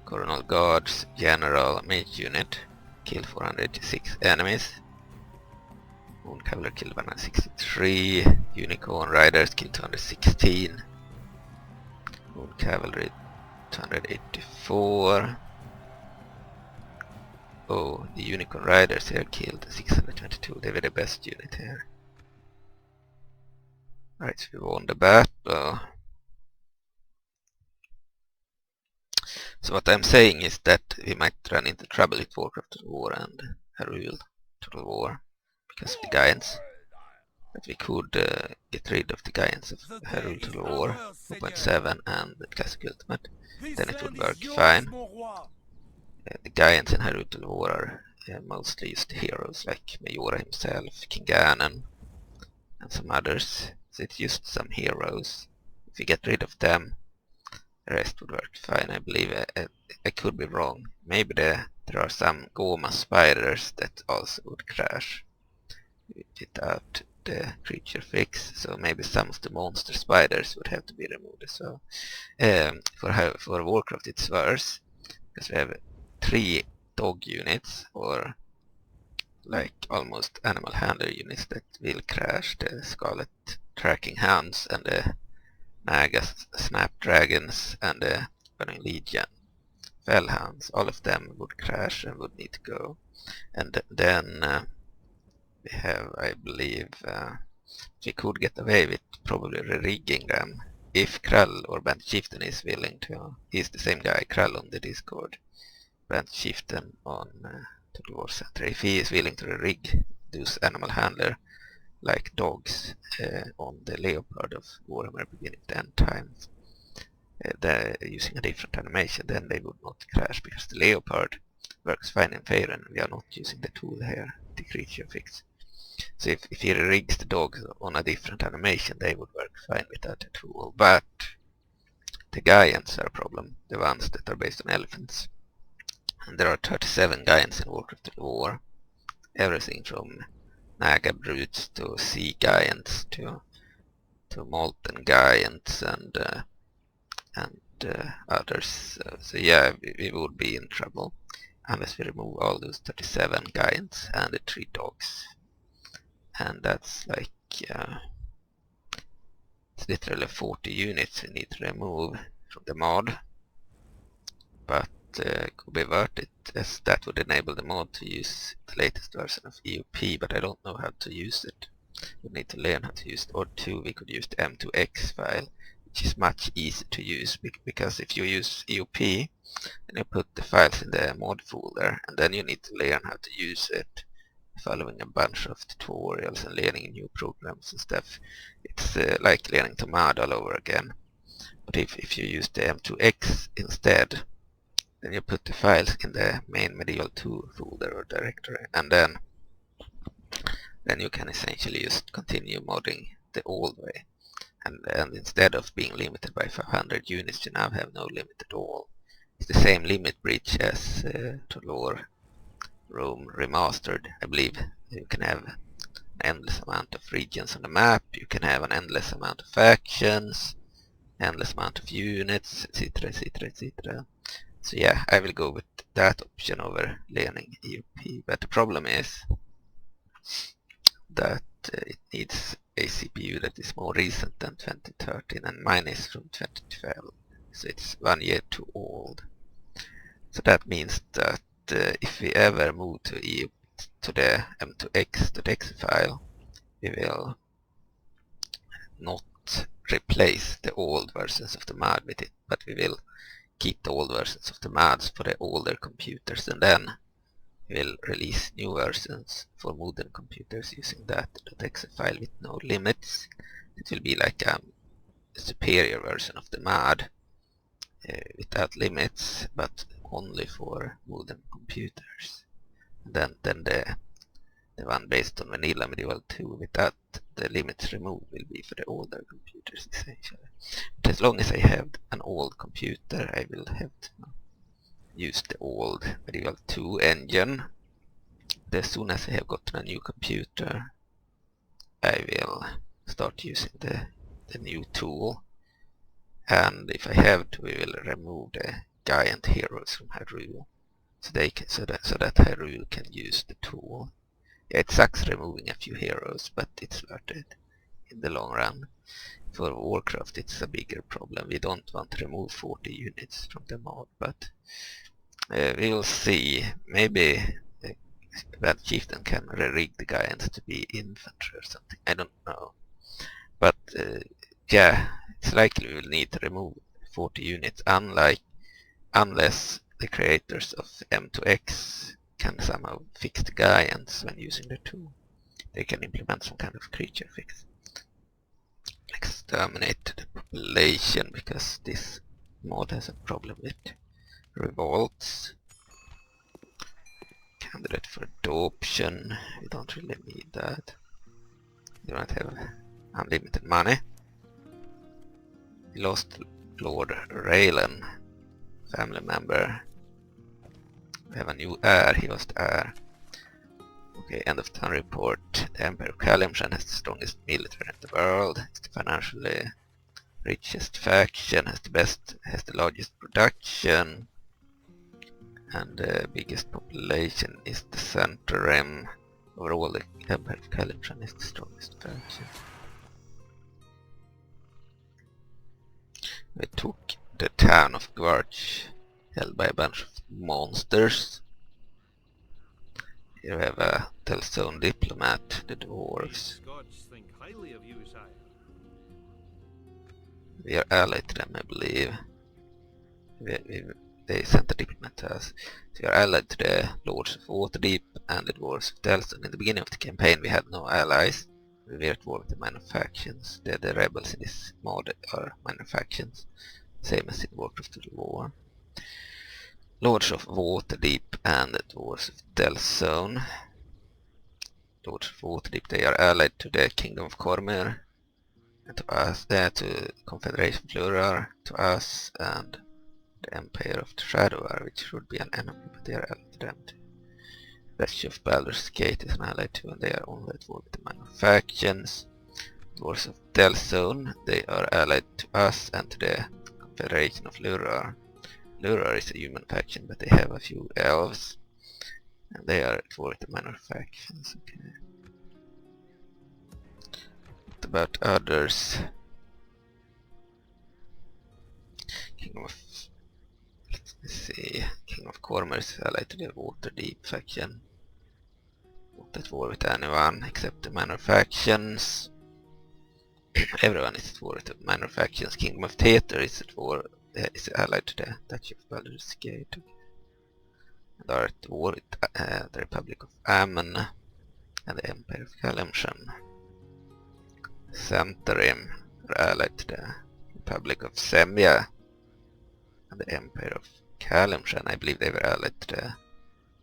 [SPEAKER 1] Coronal Guards, General, Mage Unit, killed 486 enemies. Moon Cavalry killed 163. Unicorn Riders killed 216. Moon Cavalry 284. Oh, the Unicorn Riders here killed 622. They were the best unit here. Right, so we won the battle. So what I'm saying is that we might run into trouble with Warcraft War and Heir Total War because of the giants. But we could get rid of the giants of Heir Total War 2.7 and the Classic Ultimate. Then it would work fine. The giants in Heir Total War are mostly just heroes like Majora himself, King Ganon, and some others. So it's just some heroes. If we get rid of them, the rest would work fine, I believe. I could be wrong. Maybe there are some Goma spiders that also would crash without the creature fix, so maybe some of the monster spiders would have to be removed as well. For Warcraft it's worse, because we have 3 dog units, or like almost animal handler units that will crash. The Scarlet Tracking Hounds and the Nagas Snapdragons and the Burning Legion Fellhounds. All of them would crash and would need to go. And then we have, I believe, we could get away with probably re-rigging them if Krell or Band Chieftain is willing to. He's the same guy, Krell on the Discord. Band Chieftain on to the War Center. If he is willing to re-rig those animal handler like dogs on the Leopard of Warhammer Beginning to End Times, they're using a different animation, then they would not crash because the Leopard works fine in Faerun. We are not using the tool here, the creature fix. So if he rigs the dogs on a different animation, they would work fine without the tool. But the giants are a problem, the ones that are based on elephants. And there are 37 giants in Warcraft of the War. Everything from Naga brutes to sea giants to molten giants and others. So yeah, we would be in trouble unless we remove all those 37 giants and the 3 dogs. And that's like it's literally 40 units we need to remove from the mod, but it could be worth it, as that would enable the mod to use the latest version of EOP, but I don't know how to use it. We need to learn how to use it. Or 2, we could use the M2X file, which is much easier to use, because if you use EOP, then you put the files in the mod folder, and then you need to learn how to use it, following a bunch of tutorials and learning new programs and stuff. It's like learning to mod all over again. But if you use the M2X instead, then you put the files in the main Medieval 2 folder or directory, and then you can essentially just continue modding the old way. And instead of being limited by 500 units, you now have no limit at all. It's the same limit breach as Tolor Rome Remastered. I believe you can have an endless amount of regions on the map, you can have an endless amount of factions, endless amount of units, etc, etc, etc. So yeah, I will go with that option over learning EOP, but the problem is that it needs a CPU that is more recent than 2013, and mine is from 2012, so it's 1 year too old. So that means that if we ever move to the M2X to the X file, we will not replace the old versions of the mod with it, but we will keep the old versions of the mods for the older computers, and then we will release new versions for modern computers using that .exe file with no limits. It will be like a superior version of the mod without limits, but only for modern computers. And then the one based on vanilla Medieval 2 without the limits removed will be for the older computers essentially. But as long as I have an old computer, I will have to use the old Medieval 2 engine. As soon as I have gotten a new computer, I will start using the new tool. And if I have to, we will remove the giant heroes from Heir, so that Heir can use the tool. Yeah, it sucks removing a few heroes, but it's worth it in the long run. For Warcraft it's a bigger problem. We don't want to remove 40 units from the mod, but we will see. Maybe Bad Chieftain can re-rig the giants to be infantry or something. I don't know. But yeah, it's likely we will need to remove 40 units, unless the creators of M2X can somehow fix the giants when using the tool. They can implement some kind of creature fix. Exterminate the population, because this mod has a problem with revolts. Candidate for adoption, we don't really need that. We don't have unlimited money. We lost Lord Raylan, family member. We have a new heir, he was the heir. Okay, end of turn report. The Emperor of Kalimshan has the strongest military in the world, is the financially richest faction, has the largest production, and the biggest population is the Center Rim. overall the Empire of Calypso is the strongest faction. We took the town of Gvarch, held by a bunch of monsters. Here we have a Telzone diplomat, the dwarves.
[SPEAKER 3] Scots think highly of you, sire.
[SPEAKER 1] We are allied to them, I believe. They sent a diplomat to us. So we are allied to the Lords of Waterdeep and the Dwarves of Telzone. In the beginning of the campaign we had no allies. We were at war with the minor factions. The rebels in this mod are minor factions, same as in Warcraft of the War. Lords of Waterdeep and the Dwarves of Telzone. Lords of Waterdeep, they are allied to the Kingdom of Cormanthyr, and to us, to Confederation Flurar, to us, and the Empire of the Shadowar, which should be an enemy, but they are allied to them too. Duchy of Baldur's Gate is an ally too, and they are only at war with the minor factions. Dwarves of Telzone, they are allied to us and to the Confederation of Flurar. Flurar is a human faction, but they have a few elves, and they are at war with the minor factions. Okay. What about others? Kingdom of... let's see... King of Cormanthyr is allied to the Waterdeep faction. Not at war with anyone except the minor factions. Everyone is at war with the minor factions. Kingdom of Faehr is at war, is allied to the Duchy of Baldur's Gate. And are at war with the Republic of Ammon and the Empire of Calypso. Centaurim are allied to the Republic of Semia and the Empire of Calypso, and I believe they were allied to the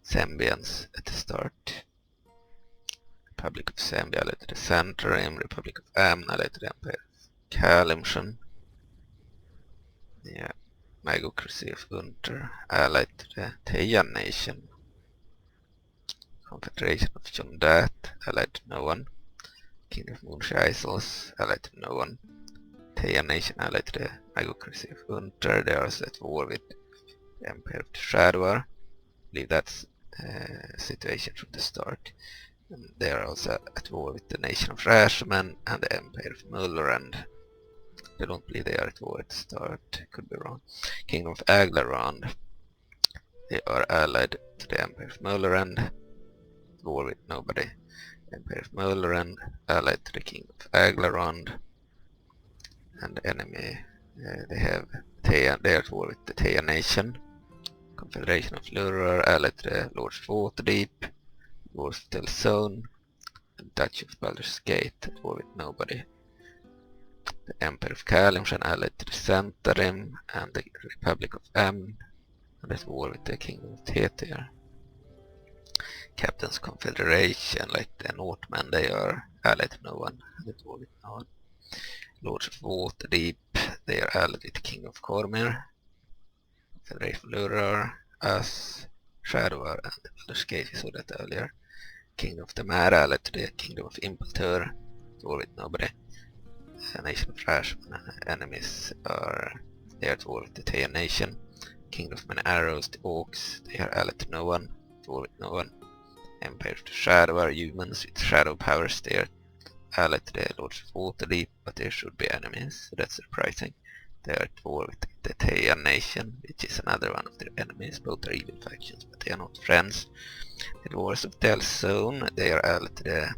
[SPEAKER 1] Sembians at the start. Republic of Sembia allied to the Centaurim, Republic of Ammon allied to the Empire of Calypso. Yeah, Magocracy of Gunther allied to the Thayan Nation. Confederation of Jondat allied to no one. King of Moonshaisels allied to no one. Thayan Nation allied to the Magocracy of Gunther. They are also at war with the Empire of the Shadowar. I believe that's a situation from the start. And they are also at war with the nation of Lizardmen and the Empire of Mullerand. I don't believe they are at war at the start, could be wrong. Kingdom of Aglarond, they are allied to the Empire of Mullerand, war with nobody. Empire of Mullerand allied to the King of Aglarond, and enemy, they have Thayan, they are at war with the Thayan Nation. Confederation of Flurar allied to the Lords of Waterdeep, Dwarves of Telzone, and Duchy of Baldur's Gate at war with nobody. The Empire of Calypso allied to the Centaurim and the Republic of Ammon, and at war with the Kingdom of Faehr. Captain's Confederation, like the Northmen, they are allied to no one, and at war with no one. Lords of Waterdeep, they are allied with the King of Cormanthyr. Confederation of Flurar, us, Shadowar, and Baldur's Gate, we saw that earlier. Kingdom of the Mara allied to the Kingdom of Impeltur, war with nobody. The Nation of Lizardmen enemies are they are at war with the Thayan Nation. Kingdom of Many Arrows, the Orcs, they are allied to no one, at war with no one. Empire of the Shadow are humans with shadow powers, they are allied to the Lords of Waterdeep, but they should be enemies, so that's surprising. They are at war with the Thayan Nation, which is another one of their enemies. Both are evil factions, but they are not friends. The Dwarves of Telzone, they are allied to the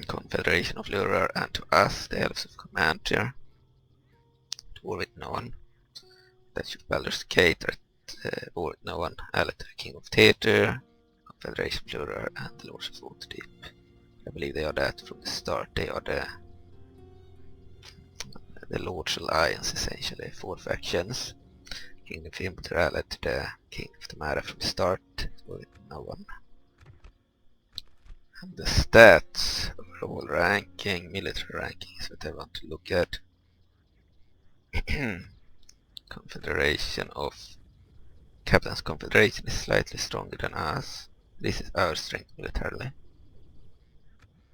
[SPEAKER 1] Confederation of Flurar and to us, the Elves of Cormanthyr. At war with no one. Duchy of Baldur's Gate are at war with no one. Allied to the King of Faehr, Confederation of Flurar, and the Lords of Waterdeep. I believe they are that from the start. They are the Lord's Alliance, essentially, 4 factions. King of Impeltur allied to the King of the Mara from the start, with no one. And the stats, overall ranking, military ranking is what I want to look at. Confederation of... Captain's Confederation is slightly stronger than us. This is our strength militarily.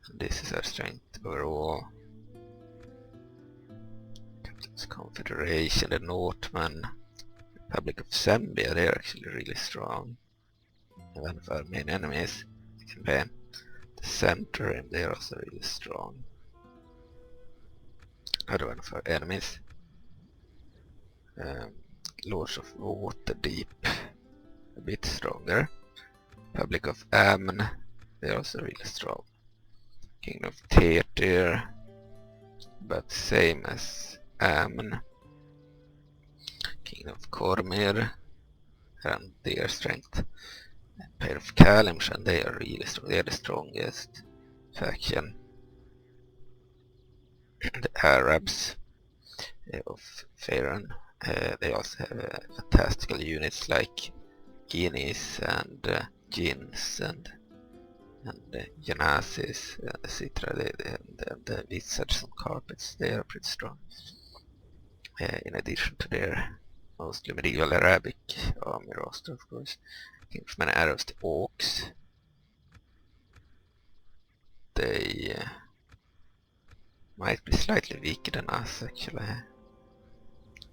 [SPEAKER 1] And this is our strength overall. Captain's Confederation, the Northmen, Republic of Sembia, they are actually really strong. And one of our main enemies, campaign. The center, and they are also really strong. Another one for enemies. Lords of Waterdeep, a bit stronger. Public of Amn, they're also really strong. King of Theater, but same as Amn. King of Cormanthyr, and their strength. Pair of Kalimshan, they are really strong. They are the strongest faction. The Arabs of Faerun, they also have fantastical units like Guineas and Jinns and Genazis, etc. The Wizards on Carpets, they are pretty strong. In addition to their mostly medieval Arabic army roster, of course. King of many arrows, the Orcs. They might be slightly weaker than us, actually.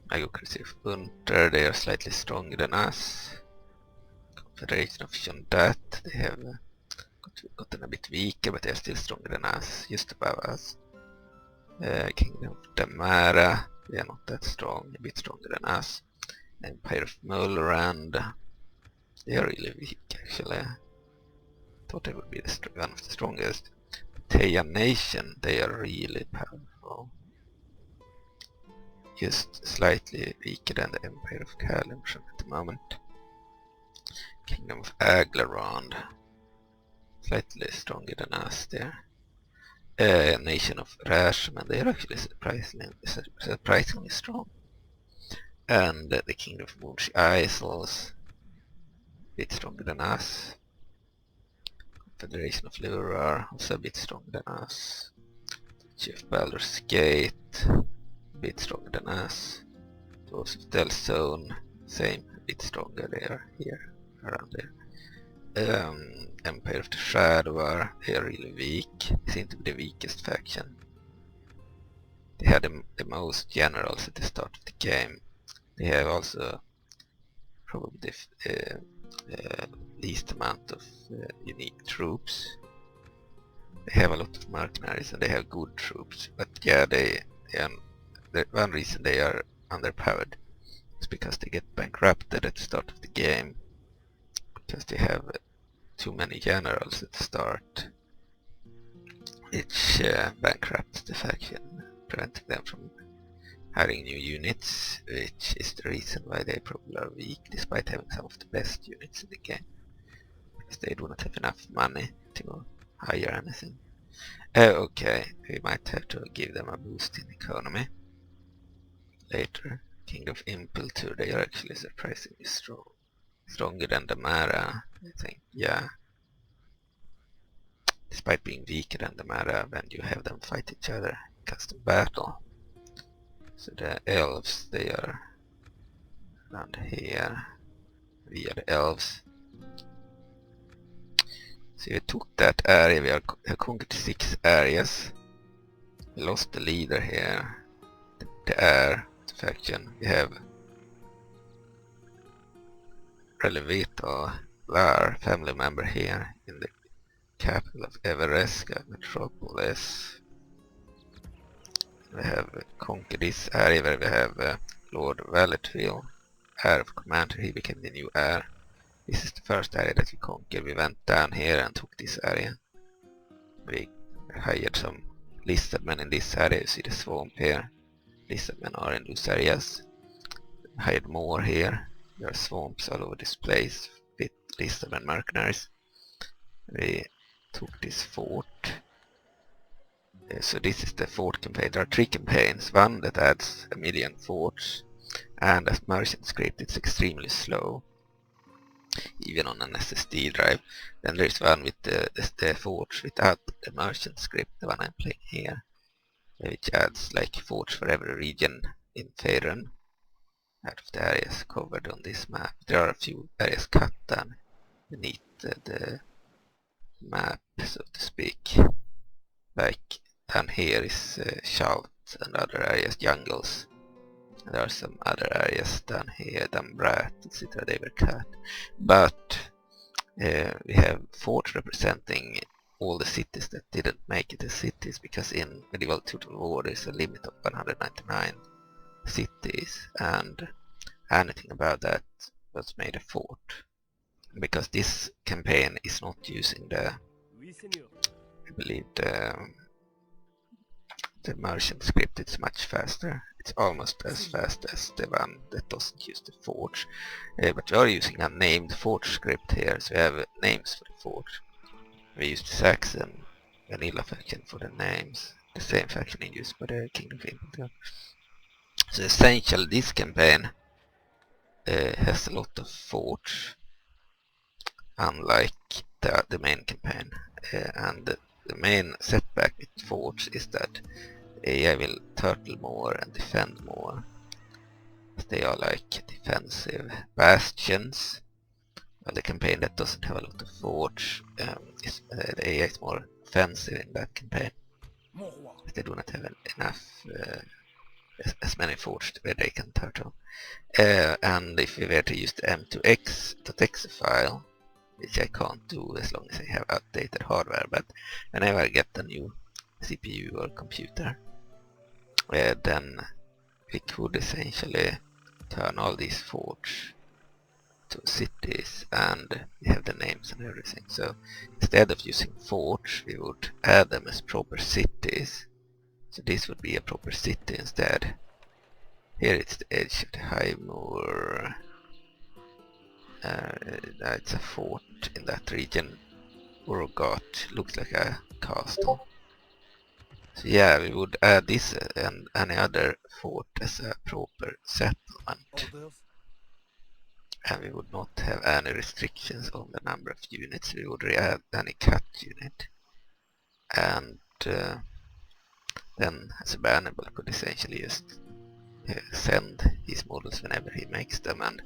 [SPEAKER 1] Magocracy of Unter, they are slightly stronger than us. Confederation of Shondat, they have gotten a bit weaker, but they are still stronger than us, just above us. Kingdom of Damara, they are not that strong, a bit stronger than us. Empire of Mulrand, they are really weak, actually. Thought they would be one of the strongest. Thayan Nation, they are really powerful. Just slightly weaker than the Empire of Kalimshan at the moment. Kingdom of Aglarond, slightly stronger than us there. Nation of Rashman, they are actually surprisingly strong. And the Kingdom of Moonshine Isles, a bit stronger than us. Confederation of Lurar, also a bit stronger than us. Chief Baldur's Gate, a bit stronger than us. Dwarves of Delzone, same, a bit stronger. They are here, around there. Empire of the Shadow, they are really weak. They seem to be the weakest faction. They had the most generals at the start of the game. They have also probably the least amount of unique troops. They have a lot of mercenaries and they have good troops, but yeah, one reason they are underpowered is because they get bankrupted at the start of the game, because they have too many generals at the start, which bankrupts the faction, preventing them from hiring new units, which is the reason why they probably are weak, despite having some of the best units in the game, because they do not have enough money to hire anything. Okay, we might have to give them a boost in economy later. King of Impultur, they are actually surprisingly strong. Stronger than the Mara, I think, yeah. Despite being weaker than the Mara when you have them fight each other in custom battle. So the Elves, they are around here. We are the Elves. So we took that area, we have conquered 6 areas. We lost the leader here, the Heir faction. We have Relevito Lar, family member here in the capital of Evereska metropolis. We have conquered this area where we have Lord Valetfield, Heir of Cormanthyr. He became the new heir. This is the first area that we conquered. We went down here and took this area. We hired some Lizardmen in this area. You see the swamp here. Lizardmen are in those areas. We hired more here. There are swamps all over this place with Lizardmen Mercenaries. We took this fort. So this is the fort campaign. There are 3 campaigns. One that adds 1 million forts, and as merchant script it's extremely slow, even on an SSD drive. Then there's one with the forts without the merchant script, the one I'm playing here, which adds like forts for every region in Faerun out of the areas covered on this map. There are a few areas cut down beneath the map, so to speak. Like down here is Shalt and other areas, jungles. And there are some other areas down here, Dambrat, etc. They were cut. But We have fort representing all the cities that didn't make it as cities, because in medieval total war there's a limit of 199 cities, and anything about that was made a fort. Because this campaign is not using the, I believe the merchant script, it's much faster. It's almost as fast as the one that doesn't use the forge. But we are using a named forge script here, so we have names for the forge. We used the Saxon vanilla faction for the names, the same faction used by the Kingdom of Infantry. So essentially this campaign has a lot of forge, unlike the main campaign. And the main setback with forge is that AI will turtle more and defend more. They are like defensive bastions. Well, the campaign that doesn't have a lot of forge, the AI is more offensive in that campaign. They do not have enough, as many forge where they can turtle. And if we were to use the m2x.exe file, which I can't do as long as I have updated hardware, but whenever I get a new CPU or computer, then we could essentially turn all these forts to cities, and we have the names and everything. So instead of using forts, we would add them as proper cities. So this would be a proper city instead. Here it's the edge of the high moor. It's a fort in that region. Orogot looks like a castle. So yeah, we would add this and any other fort as a proper settlement. And we would not have any restrictions on the number of units. We would add any cut unit. And then as a Bannable could essentially just send his models whenever he makes them, and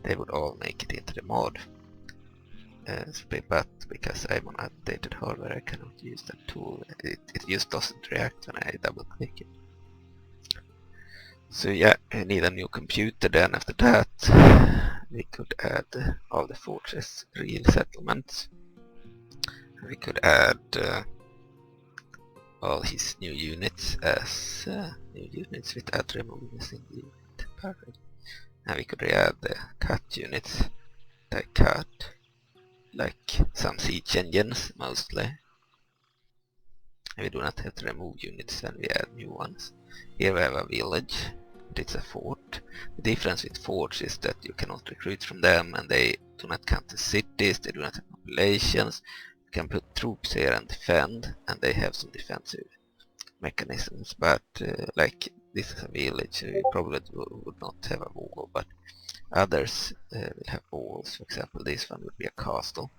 [SPEAKER 1] they would all make it into the mod. But because I'm on updated hardware, I cannot use that tool. It just doesn't react when I double click it. So yeah, I need a new computer. Then after that we could add all the fortress real settlements. We could add all his new units as new units with add remove missing unit. Perfect. And we could add the cut units that cut, like some siege engines mostly. We do not have to remove units when we add new ones. Here we have a village, but it's a fort. The difference with forts is that you cannot recruit from them, and they do not count as cities, they do not have populations. You can put troops here and defend, and they have some defensive mechanisms, but like this is a village, so you probably would not have a wall, but others will have walls. For example, this one would be a castle,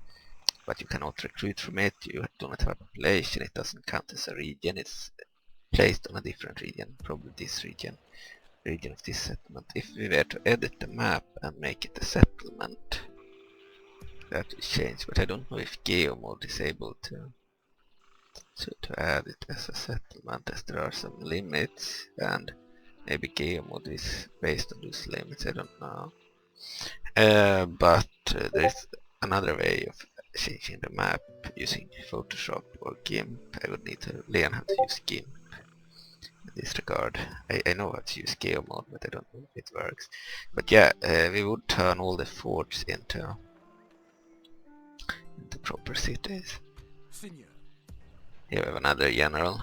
[SPEAKER 1] but you cannot recruit from it, you do not have a population, it doesn't count as a region, it's placed on a different region, probably this region of this settlement. If we were to edit the map and make it a settlement, that will change, but I don't know if Geomod is able to add it as a settlement, as there are some limits, and maybe Geomod is based on those limits, I don't know. But there's another way of changing the map using Photoshop or GIMP. I would need to learn how to use GIMP in this regard. I know how to use Geomod, but I don't know if it works. But yeah, we would turn all the forts into proper cities. Here we have another general,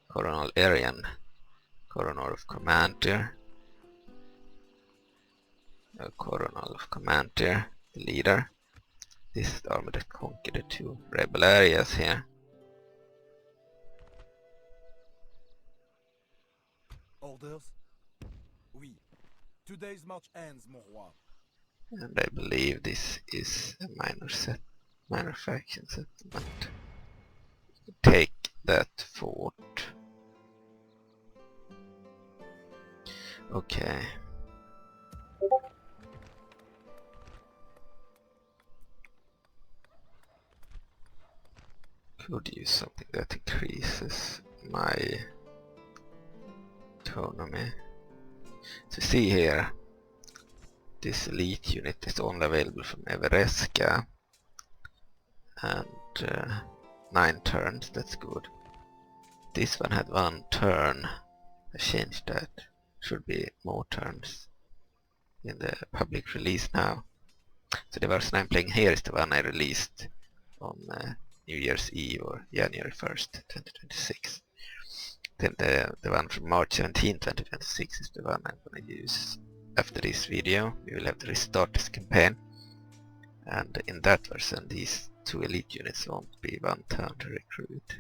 [SPEAKER 1] Coronal Coronal of Cormanthyr. Coronal of Cormanthyr, the leader. This is the army that conquered the two rebel areas here.
[SPEAKER 4] Orders? Oui. Today's march ends, mon roi.
[SPEAKER 1] And I believe this is a minor faction settlement. Take that fort. Okay. Could use something that increases my economy. So see here, this elite unit is only available from Evereska, and 9 turns, that's good. This one had 1 turn. I changed that. Should be more turns in the public release now. So the version I'm playing here is the one I released on New Year's Eve or January 1st, 2026. Then the one from March 17, 2026 is the one I'm going to use after this video. We will have to restart this campaign. And in that version, these 2 elite units won't be 1 turn to recruit.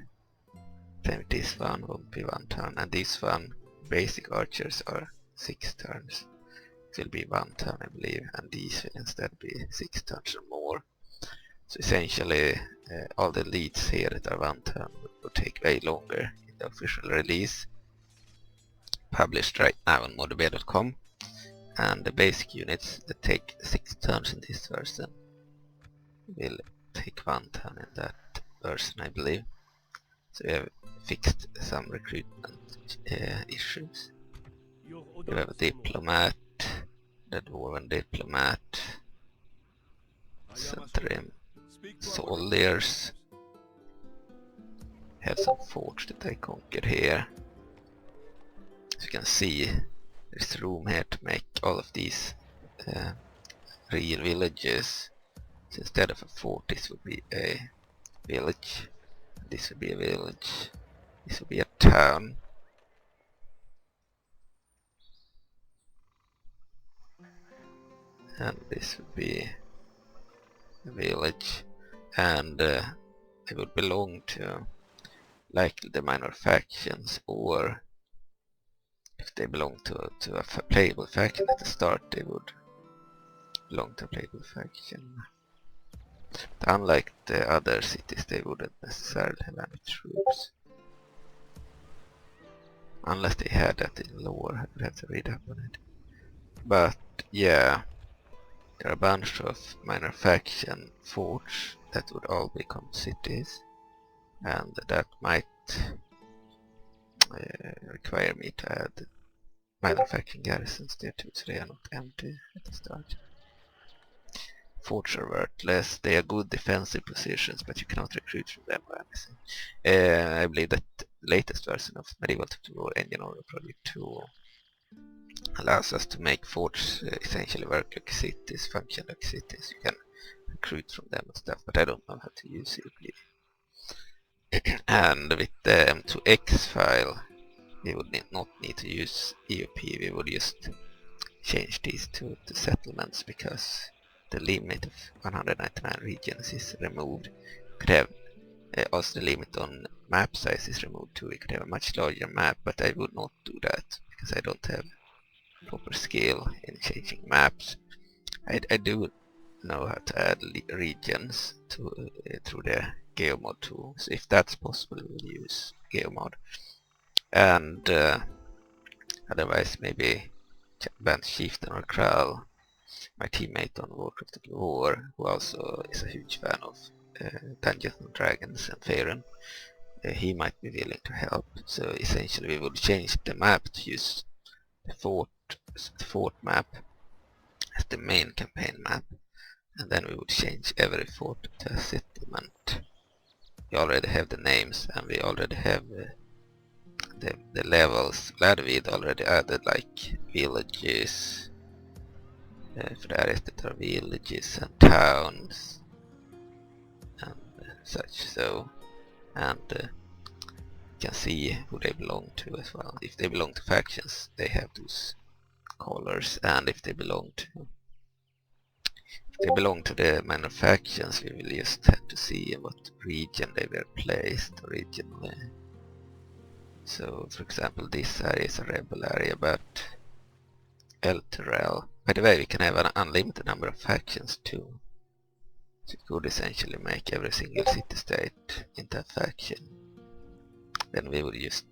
[SPEAKER 1] Then this one won't be 1 turn, and this one, basic archers, are 6 turns. It will be 1 turn, I believe, and these will instead be 6 turns or more. So essentially, all the elites here that are 1 turn will take way longer in the official release, published right now on modb.com. And the basic units that take 6 turns in this version will take 1 turn in that version, I believe. So we have fixed some recruitment issues. We have a diplomat, the dwarven diplomat, centurim soldiers. Have some forts that I conquered here. As you can see, there's room here to make all of these real villages. So instead of a fort, this would be a village. This would be a village. This would be a town. And this would be a village. And they would belong to likely the minor factions, or if they belong to a playable faction at the start, they would belong to a playable faction. But unlike the other cities, they wouldn't necessarily have any troops. Unless they had that in lore, I would have to read up on it. But yeah, there are a bunch of minor faction forts that would all become cities, and that might require me to add minor faction garrisons there too, so they are not empty at the start. Forts are worthless. They are good defensive positions, but you cannot recruit from them or anything. I believe that the latest version of Medieval to War Engine or Project 2 allows us to make forts essentially work like cities, function like cities. You can recruit from them and stuff, but I don't know how to use EOP. And with the M2X file, we would not need to use EOP. We would just change these to settlements, because the limit of 199 regions is removed. We could have also the limit on map size is removed too. We could have a much larger map, but I would not do that because I don't have proper skill in changing maps. I do know how to add regions to through the geomod tool, so if that's possible, we'll use geomod. And otherwise, maybe Band Chieftain or Kral, my teammate on Warcraft of War, who also is a huge fan of Dungeons and Dragons and Faerun, he might be willing to help. So essentially we would change the map to use the fort map as the main campaign map, and then we would change every fort to a settlement. We already have the names, and we already have the levels. Ladvid already added like villages, for the areas that are villages and towns and such. So, and you can see who they belong to as well. If they belong to factions, they have those colors, and if they belong to the minor factions, we will just have to see what region they were placed originally. So, for example, this area is a rebel area, but Elturel. By the way, we can have an unlimited number of factions too. So it could essentially make every single city-state into a faction. Then we would just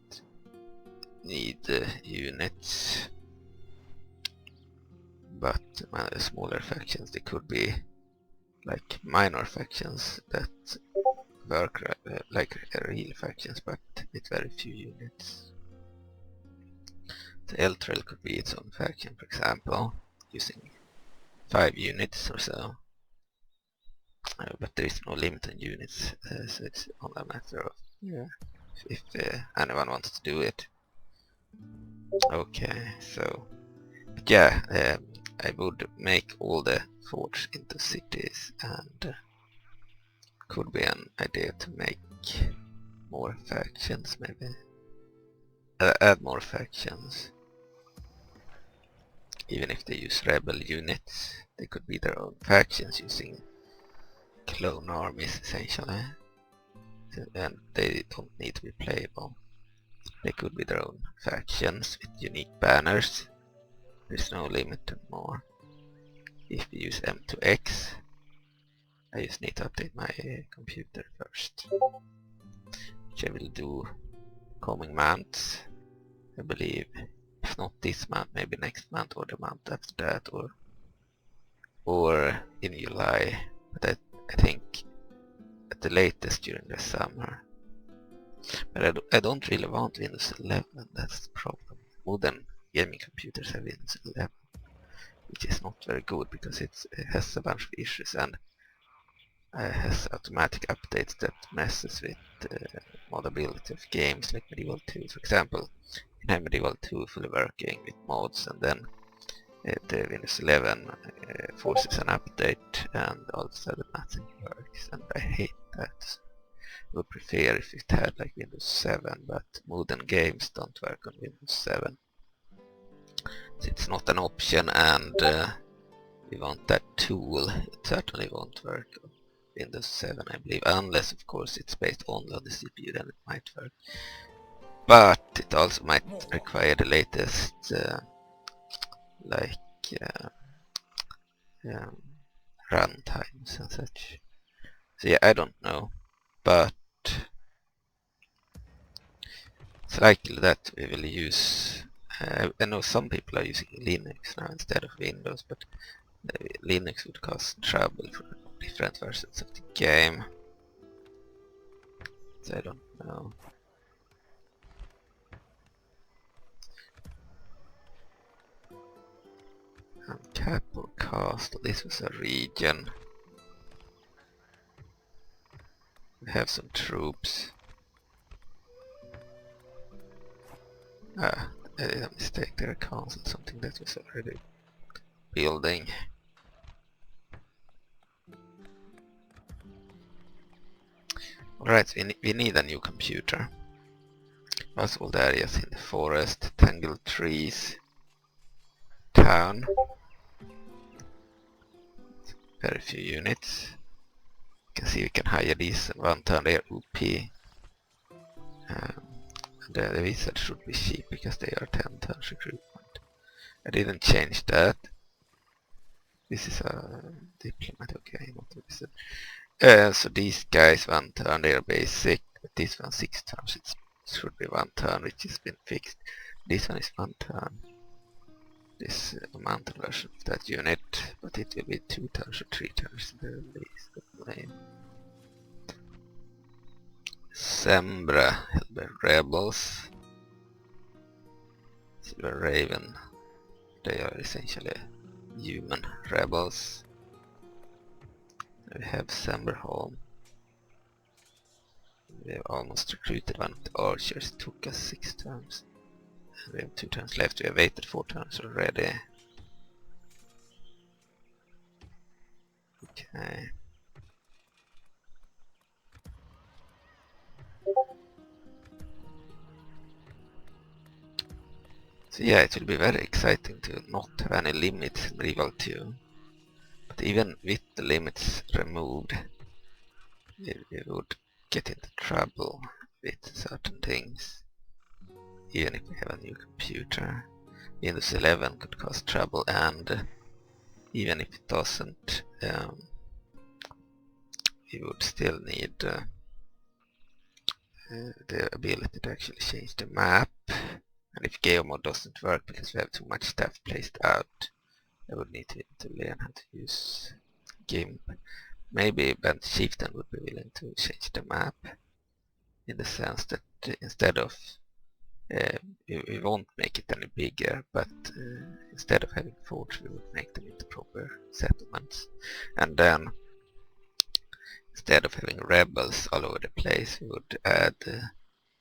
[SPEAKER 1] need units. But smaller factions, they could be like minor factions that work like real factions, but with very few units. The Elturel could be its own faction, for example, using 5 units or so. but there is no limit on units, so it's only a matter of if anyone wants to do it. Okay, so but yeah, I would make all the forts into cities, and could be an idea to make more factions, maybe add more factions. Even if they use rebel units, they could be their own factions using clone armies essentially, and they don't need to be playable. They could be their own factions with unique banners. There's no limit to more. If we use M2X, I just need to update my computer first, which I will do coming months, I believe. If not this month, maybe next month or the month after that, or in July, but I think at the latest during the summer. But I don't really want Windows 11, that's the problem. Modern gaming computers have Windows 11, which is not very good because it has a bunch of issues and has automatic updates that messes with modability of games like Medieval 2, for example. You can have Medieval 2 fully working with mods, and then the Windows 11 forces an update and all of a sudden nothing works, and I hate that. I would prefer if it had like Windows 7, but modern games don't work on Windows 7. So it's not an option, and we want that tool. It certainly won't work on Windows 7, I believe, unless of course it's based only on the CPU, then it might work. But it also might require the latest run times and such. So yeah, I don't know, but it's likely that we will use I know some people are using Linux now instead of Windows, but Linux would cause trouble for different versions of the game, so I don't know. Capital Castle, this was a region. We have some troops. I did a mistake there, castle, something that was already building. Alright, we need a new computer. That's all the areas in the forest, tangled trees, town. Very few units. You can see we can hire these, one turn there, OP. The wizards should be cheap because they are 10 turns recruitment. I didn't change that. This is a diplomat, okay, not a wizard. So these guys, one turn, they are basic. But this one 6 turns, it should be 1 turn, which has been fixed. This one is 1 turn. This mountain version of that unit, but it will be 2 turns or 3 turns in the release. Sembra, the rebels. Silver Raven, they are essentially human rebels. We have Semberholm. We have almost recruited one of the archers, it took us 6 turns. And we have 2 turns left, we have waited 4 turns already. Okay. So yeah, it will be very exciting to not have any limits in Medieval 2. But even with the limits removed, we would get into trouble with certain things. Even if we have a new computer. Windows 11 could cause trouble, and even if it doesn't, we would still need the ability to actually change the map. And if Geomod doesn't work because we have too much stuff placed out, I would need to learn how to use GIMP. Maybe Bent Chieftain would be willing to change the map, in the sense that instead of we won't make it any bigger, but instead of having forts we would make them into proper settlements, and then instead of having rebels all over the place, we would add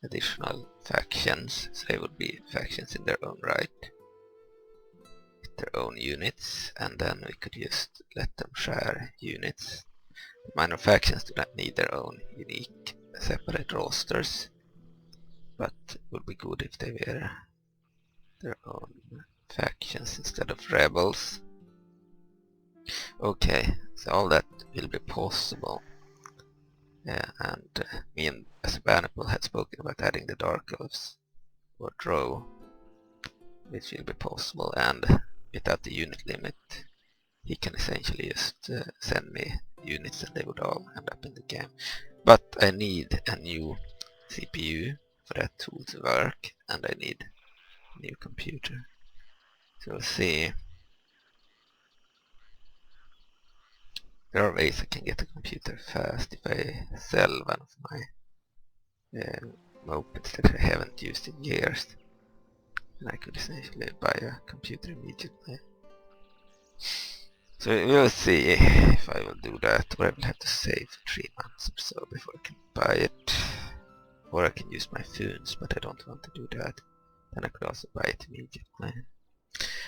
[SPEAKER 1] additional factions, so they would be factions in their own right, with their own units, and then we could just let them share units. The minor factions do not need their own unique separate rosters, but it would be good if they were their own factions instead of rebels. Okay, so all that will be possible. And me and Asbanipal had spoken about adding the Dark Elves or Drow, which will be possible, and without the unit limit he can essentially just send me units and they would all end up in the game. But I need a new CPU for that tool to work, and I need a new computer. So we'll see. There are ways I can get a computer fast if I sell one of my mopeds that I haven't used in years. And I could essentially buy a computer immediately. So we'll see if I will do that, or I will have to save 3 months or so before I can buy it. Or I can use my phones, but I don't want to do that. Then I could also buy it immediately.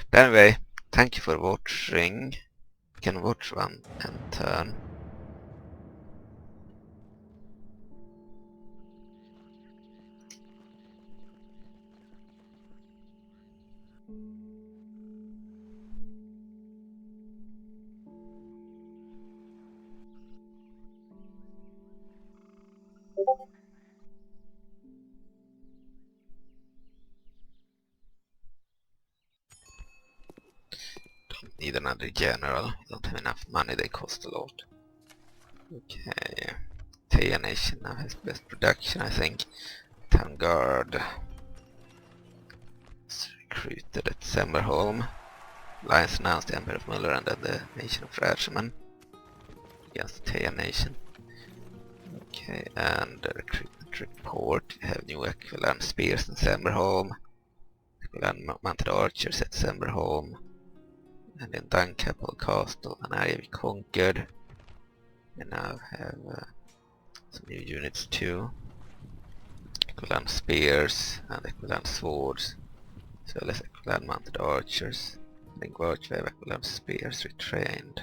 [SPEAKER 1] But anyway, thank you for watching. You can watch one and turn. Don't need another general. Don't have enough money, they cost a lot. Okay. Thayan Nation now has best production, I think. Coronal Guard is recruited at Semberholm. Alliance announced the Emperor of Muller and then the Nation of Lizardmen against the Thayan Nation. Okay, and the recruitment report. We have new Equivalent Spears in Semberholm, Equivalent Mounted Archers at Semberholm, and in Dunkapple Castle, an area we conquered. We now have some new units too. Equivalent Spears and Equivalent Swords, as well as Equivalent Mounted Archers. In Guard we have Equivalent Spears retrained.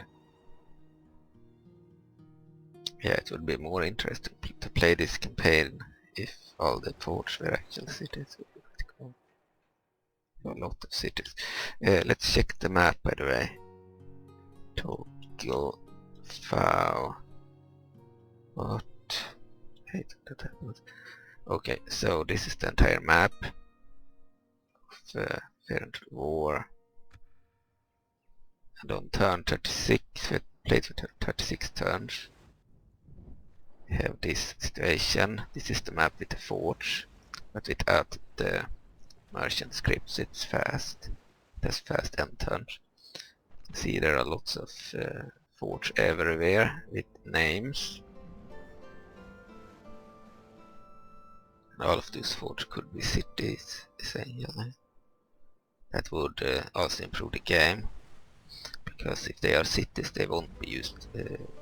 [SPEAKER 1] Yeah, it would be more interesting to play this campaign if all the forts were actual cities. A lot of cities. Let's check the map, by the way. Tokyo, Fao. What? Hate that happens. Okay, so this is the entire map of Faerun War. And on turn 36, we played for 36 turns. We have this situation. This is the map with the forts, but without the merchant scripts. It's fast. It has fast end turns. See, there are lots of forts everywhere with names. And all of those forts could be cities, essentially. That would also improve the game, because if they are cities they won't be used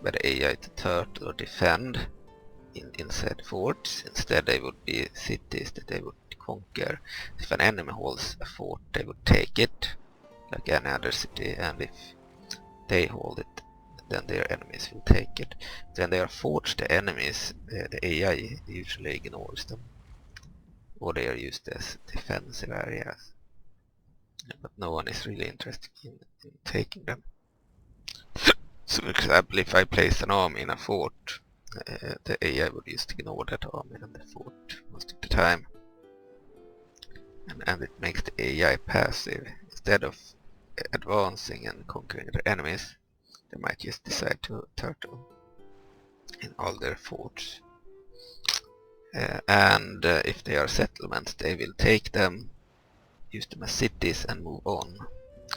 [SPEAKER 1] by the AI to turtle or defend in said forts. Instead they would be cities that they would conquer. If an enemy holds a fort they would take it like any other city, and if they hold it then their enemies will take it. When they are forged the enemies, the AI usually ignores them, or they are used as defensive areas, but no one is really interested in taking them. So for example, if I place an army in a fort, the AI would just ignore that army and the fort most of the time, and it makes the AI passive. Instead of advancing and conquering their enemies, they might just decide to turtle in all their forts. And if they are settlements, they will take them, use them as cities and move on.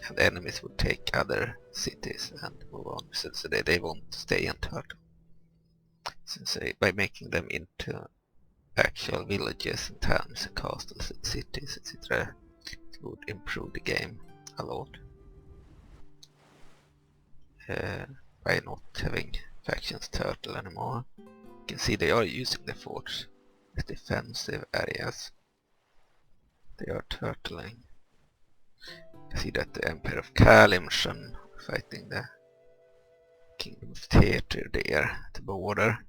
[SPEAKER 1] And the enemies would take other cities and move on, so they won't stay and turtle. So by making them into actual villages and towns and castles and cities, etc., it would improve the game a lot. By not having factions turtle anymore. You can see they are using the forts as defensive areas. They are turtling. You can see that the Emperor of Kalimshan fighting the Kingdom of Theatre there at the border.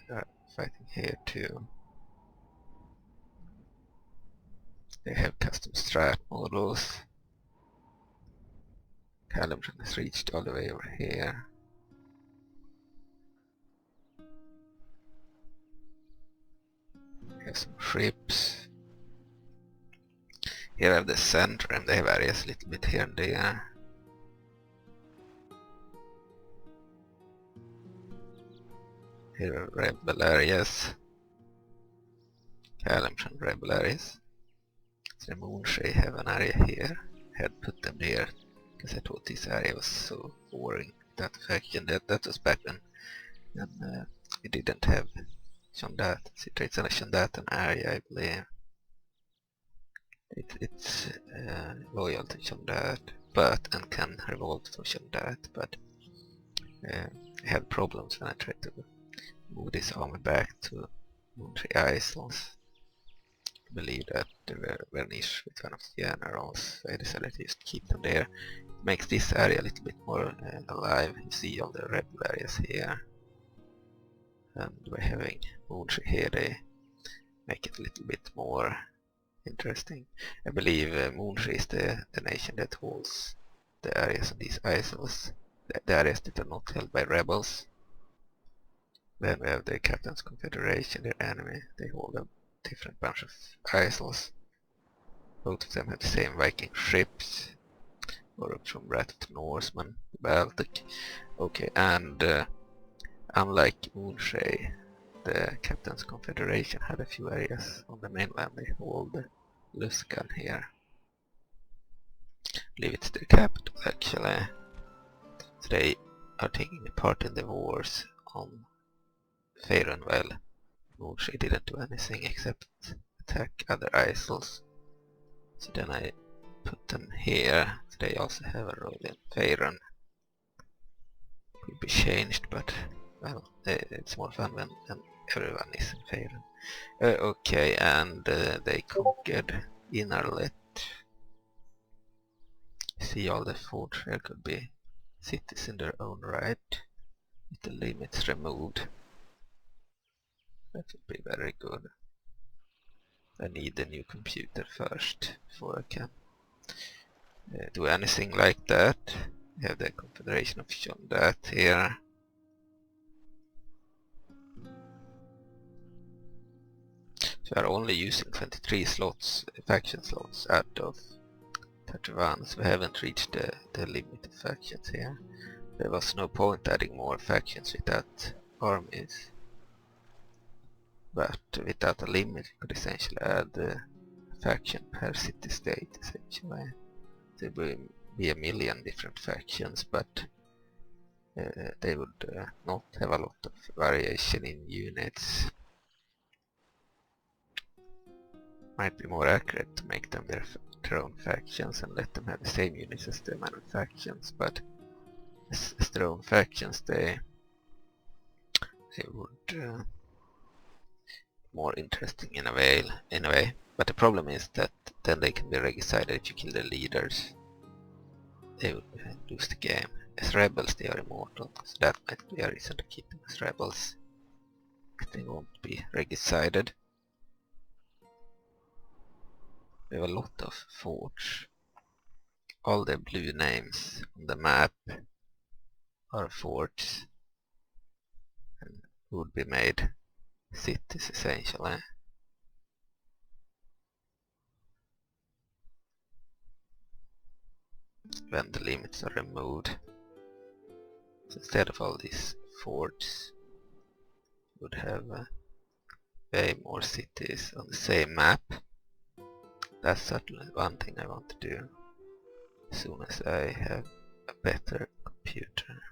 [SPEAKER 1] They are fighting here too. They have custom strat models. Kalimshan has reached all the way over here. We have some ships. Here I have the center and they have areas a little bit here and there. Here are rebel areas. Kalimshan rebel areas. So the Moonshade have an area here. I had put them there because I thought this area was so boring. That faction, that was back when we didn't have Shandat. It's a Shandat area, I believe. It's loyal to Shandat, but and can revolt from Shandat, but I had problems when I tried to move this army back to Moonshade Islands. I believe that they were Vernish with one of the generals, so I decided to just keep them there. It makes this area a little bit more alive. You see all the rebel areas here. And by having Moonshade here, they make it a little bit more interesting. I believe Moonshade is the nation that holds the areas on these isles, the areas that are not held by rebels. Then we have the Captain's Confederation, their enemy. They hold a different bunch of isles. Both of them have the same Viking ships, borrowed from Rat to Norseman, the Baltic. Okay, and unlike Moonshade, the Captain's Confederation had a few areas on the mainland. They hold Luskan here. I believe it's their capital actually. So they are taking part in the wars on Faerun. Well, Moonshade didn't do anything except attack other isles. So then I put them here. So they also have a role in Faerun. It will be changed, but well, it's more fun when everyone is in Faerun. Okay, and they conquered Innerlet. See all the forts here could be cities in their own right, with the limits removed. That would be very good. I need a new computer first before I can do anything like that. We have the Confederation of Shandat here. So we are only using 23 slots, faction slots out of 31, so we haven't reached the limit of factions here. There was no point adding more factions without armies. But without a limit you could essentially add a faction per city-state essentially. There would be a million different factions, but they would not have a lot of variation in units. Might be more accurate to make them their own factions and let them have the same units as the minor factions, but as their own factions they would more interesting in a way. But the problem is that then they can be registered if you kill the leaders. They would lose the game. As rebels they are immortal, so that might be a reason to keep them as rebels. They won't be registered. We have a lot of forts. All the blue names on the map are forts and would be made cities essentially. When the limits are removed. So instead of all these forts, you would have way more cities on the same map. That's certainly one thing I want to do as soon as I have a better computer.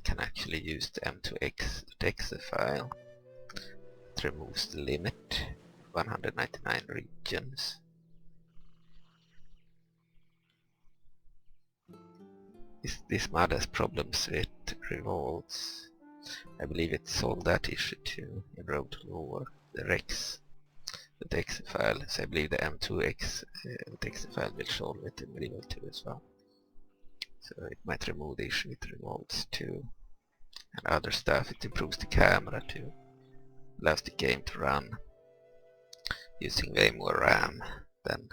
[SPEAKER 1] Can actually use the M2X file. It removes the limit, 199 regions. This mod has problems with revolts. I believe it solved that issue too in Road to War, the Rex, the exe file. So I believe the M2X exe file will solve it in Medieval 2 as well. So it might remove the issue with revolts too. And other stuff, it improves the camera too. Allows the game to run using way more RAM than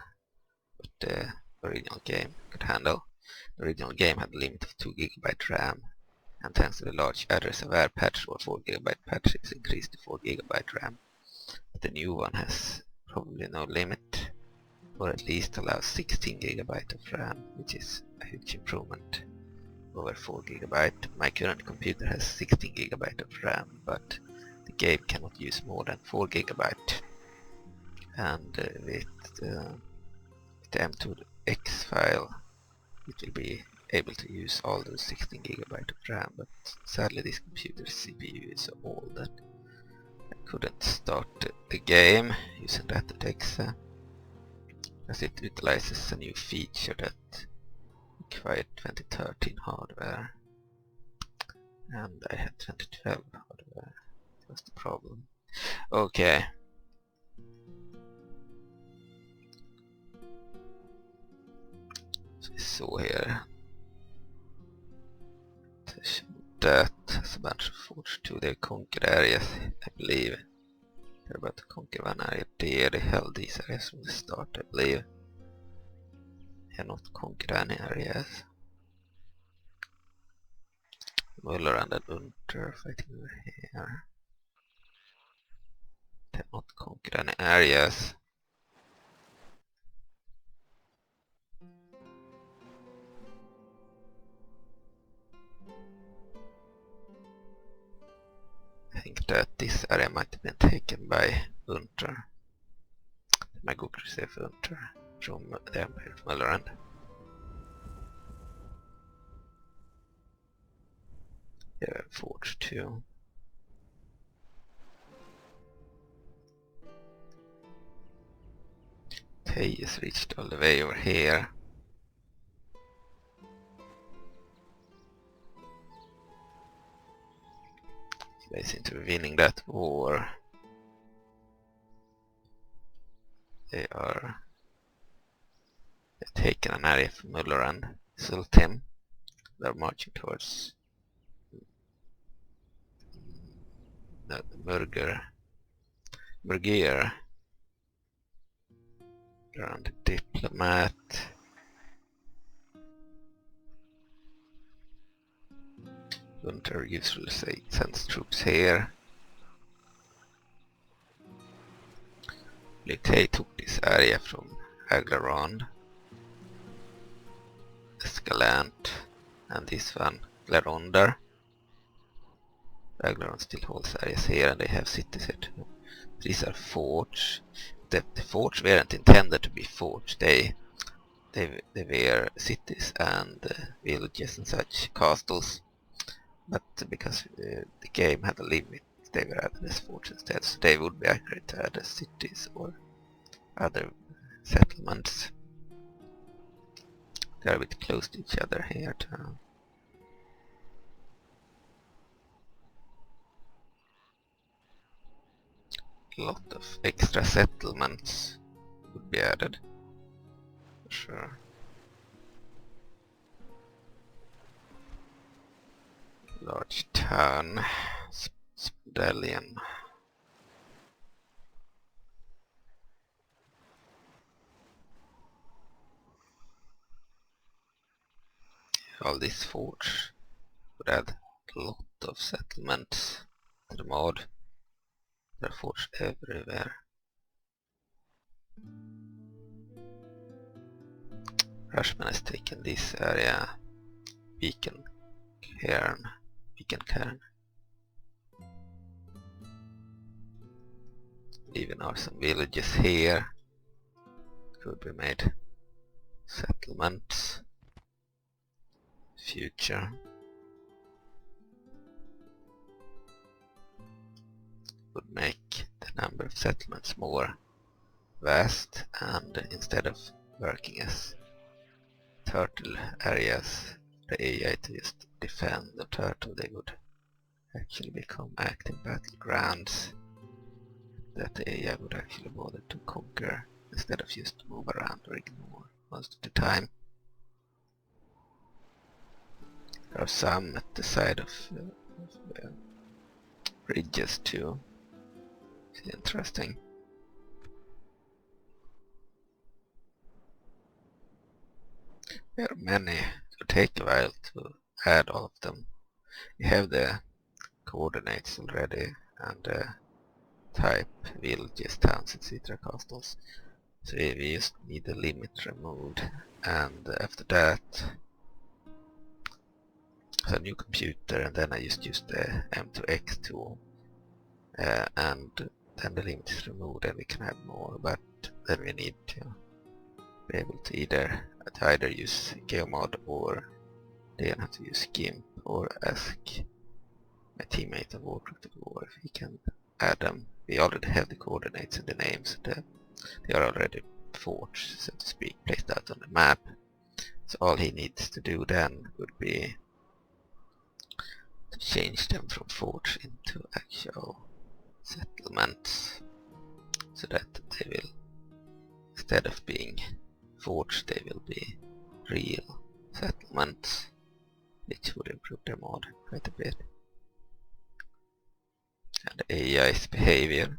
[SPEAKER 1] what the original game could handle. The original game had a limit of 2 GB RAM, and thanks to the large address-aware patch or 4 GB patch, it's increased to 4 GB RAM. But the new one has probably no limit, or at least allows 16 GB of RAM, which is a huge improvement over 4 GB. My current computer has 16 GB of RAM, but the game cannot use more than 4 GB. And with the M2X file, it will be able to use all those 16 GB of RAM, but sadly this computer's CPU is so old that I couldn't start the game using that exe, as it utilizes a new feature that required 2013 hardware, and I had 2012 hardware. That was the problem. Okay. So we saw here that has a bunch of Forge 2. They conquered areas, I believe. They're about to conquer one area there. They held these areas from the start, I believe. They have not conquered any areas. Muller and Unter fighting over here. They have not conquered any areas. I think that this area might have been taken by Unter. My Google receive Unter from the Empire of Muller. Yeah, Forge 2. Tay has reached all the way over here. They seem to be winning that war. They've taken an area from Muller and Sultim. They're marching towards the Murgir. Around the Diplomat. Gunter usually sends troops here. Litay took this area from Aglarond, Escalant, and this one, Glaronder. Aglarond still holds areas here, and they have cities here too. These are forts. The forts weren't intended to be forts. They were cities and villages and such, castles. But because the game had a limit, they were added as forts instead, so they would be accurate to add as cities or other settlements. They're a bit close to each other here too. A lot of extra settlements would be added, for sure. Large town, Spedalian. All these forts would add a lot of settlements to the mod. There are forts everywhere. Rushman has taken this area, Beacon Cairn. Even are some villages here. Could be made settlements. Future. Would make the number of settlements more vast, and instead of working as turtle areas, the AI to just defend the turtle, they would actually become active battlegrounds that the AI would actually bother to conquer instead of just move around or ignore most of the time. There are some at the side of bridges too. It's interesting. There are many. It will take a while to add all of them. You have the coordinates already and the type, villages, towns, etc. castles. So we just need the limit removed, and after that a new computer, and then I just use the M2X tool, and then the limit is removed and we can have more, but then we need to be able to either use Geomod or then have to use GIMP or ask my teammate on Warcraft of War if he can add them. We already have the coordinates and the names, they are already forged, so to speak, placed out on the map. So all he needs to do then would be to change them from forge into actual settlements, so that they will, instead of being forged, they will be real settlements, which would improve their mod quite a bit. And the AI's behavior,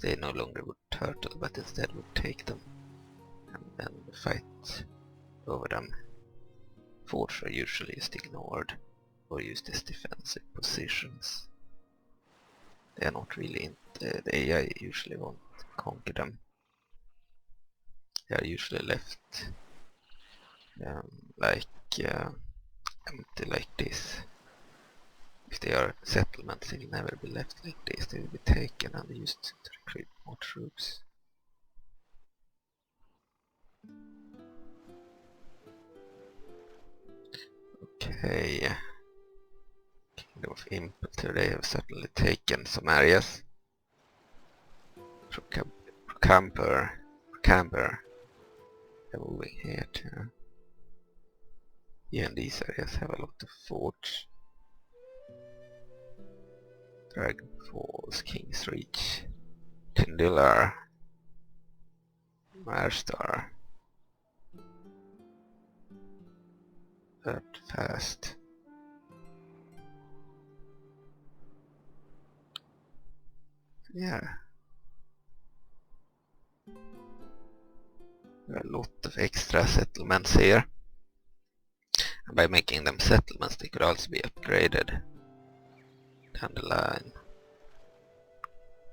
[SPEAKER 1] they no longer would turtle, but instead would take them and then fight over them. Forts are usually just ignored or used as defensive positions. They are not really the AI usually won't conquer them. They are usually left like empty like this. If they are settlements, they will never be left like this. They will be taken and used to recruit more troops. Okay. Kingdom of Impelter, they have certainly taken some areas. Camper, they're moving here too. Here in these areas have a lot of forts. Dragon Falls, King's Reach, Tindillar, Marstar, that fast. Yeah. There are a lot of extra settlements here. And by making them settlements, they could also be upgraded down the line.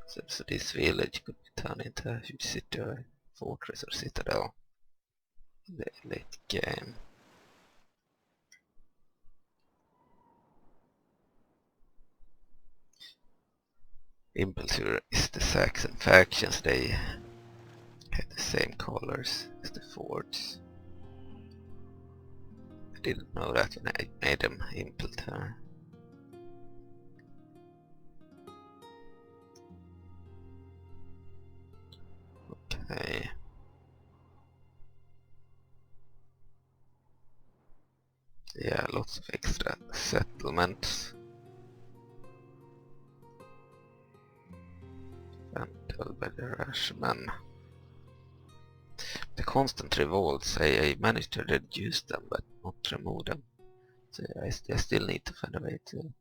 [SPEAKER 1] So this village could be turned into a huge city or fortress or citadel in the late game. Impelter is the Saxon factions. They have the same colors as the forts. I didn't know that when I made them Impelter. Okay. Yeah, lots of extra settlements. Vandal by the Rashman. The constant revolts, I managed to reduce them but not remove them. So I still need to find a way to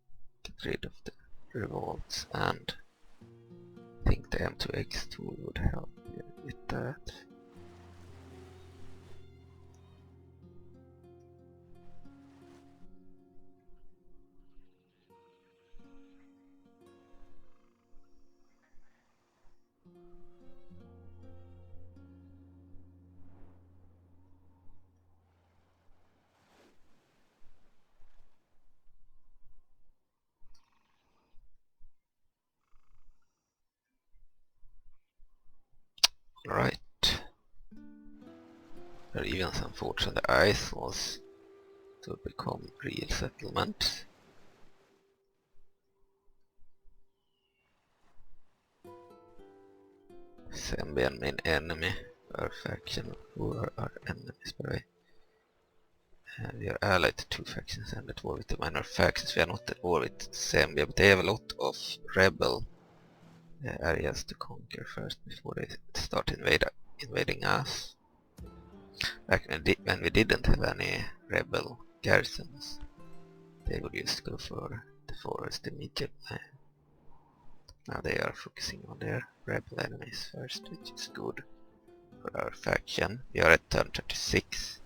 [SPEAKER 1] get rid of the revolts, and I think the M2X tool would help with that. Right. There are even some forts on the ice walls to become real settlements. Sembian main enemy, our faction, who are our enemies by the way. We are allied to 2 factions and at war with the minor factions. We are not at war with Zambia, but they have a lot of rebel areas to conquer first before they start invading us. Back when we didn't have any rebel garrisons, they would just go for the forest immediately. Now they are focusing on their rebel enemies first, which is good for our faction. We are at turn 36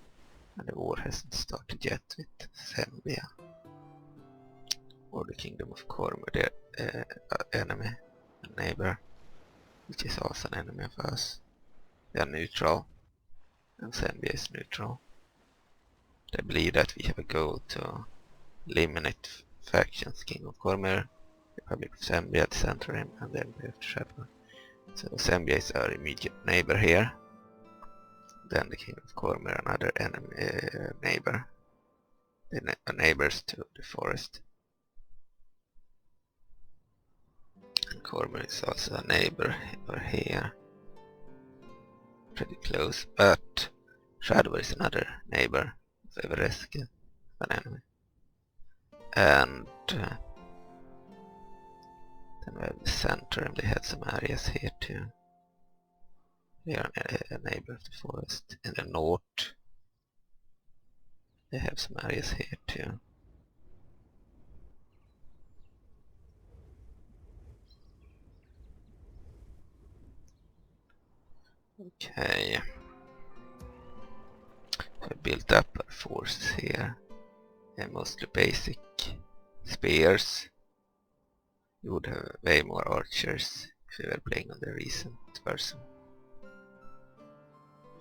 [SPEAKER 1] and the war hasn't started yet with Zambia or the Kingdom of Cormanthyr, their enemy and neighbor, which is also an enemy of us. They are neutral and Zambia is neutral. They believe that we have a goal to eliminate factions, King of Cormanthyr, Republic of Zambia at the center, and then we have to travel. So Zambia is our immediate neighbor here. Then the King of Cormanthyr, another enemy neighbor. They are neighbors to the forest. And Cormanthyr is also a neighbor over here. Pretty close, but Shadowver is another neighbor of Evereska, an enemy. And then we have the center, and they had some areas here too. They are a neighbor of the forest. In the north, they have some areas here too. Okay. We built up our forces here. They're mostly basic spears. You would have way more archers if you were playing on the recent version.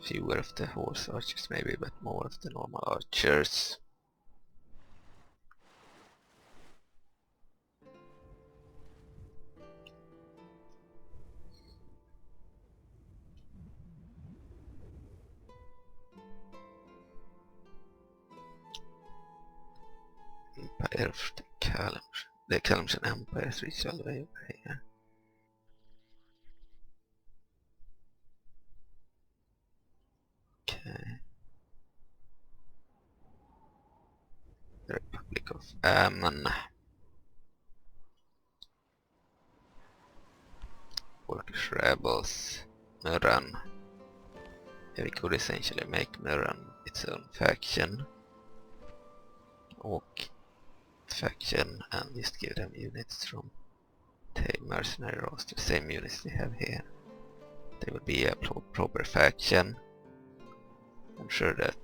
[SPEAKER 1] Fewer of the horse archers maybe, but more of the normal archers. Empire of the Calumsian Empire has reached all the way over here. Okay. The Republic of Ammon. Orcish rebels. Murran. Yeah, we could essentially make Murran its own faction. Orc faction, and just give them units from Thayan mercenary roster, same units they have here. They would be a proper faction. I'm sure that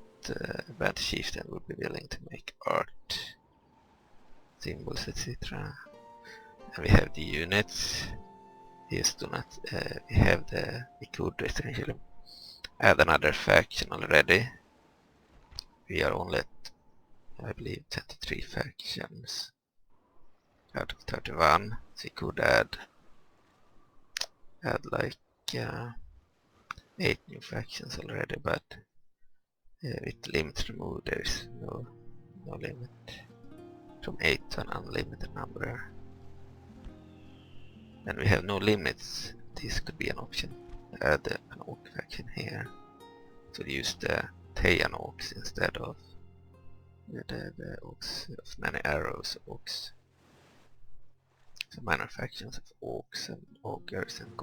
[SPEAKER 1] Band Chieftain would be willing to make art, symbols, etc. And we have the units. We just do not. We could essentially add another faction already. We are only at, I believe, 23 factions out of 31. So we could add like 8 new factions already, but with limits removed there is no limit. From 8 to an unlimited number. And we have no limits. This could be an option. Add an orc faction here. So use the Thayan orcs instead of the orcs of many arrows orcs. So minor factions of orcs and ogres and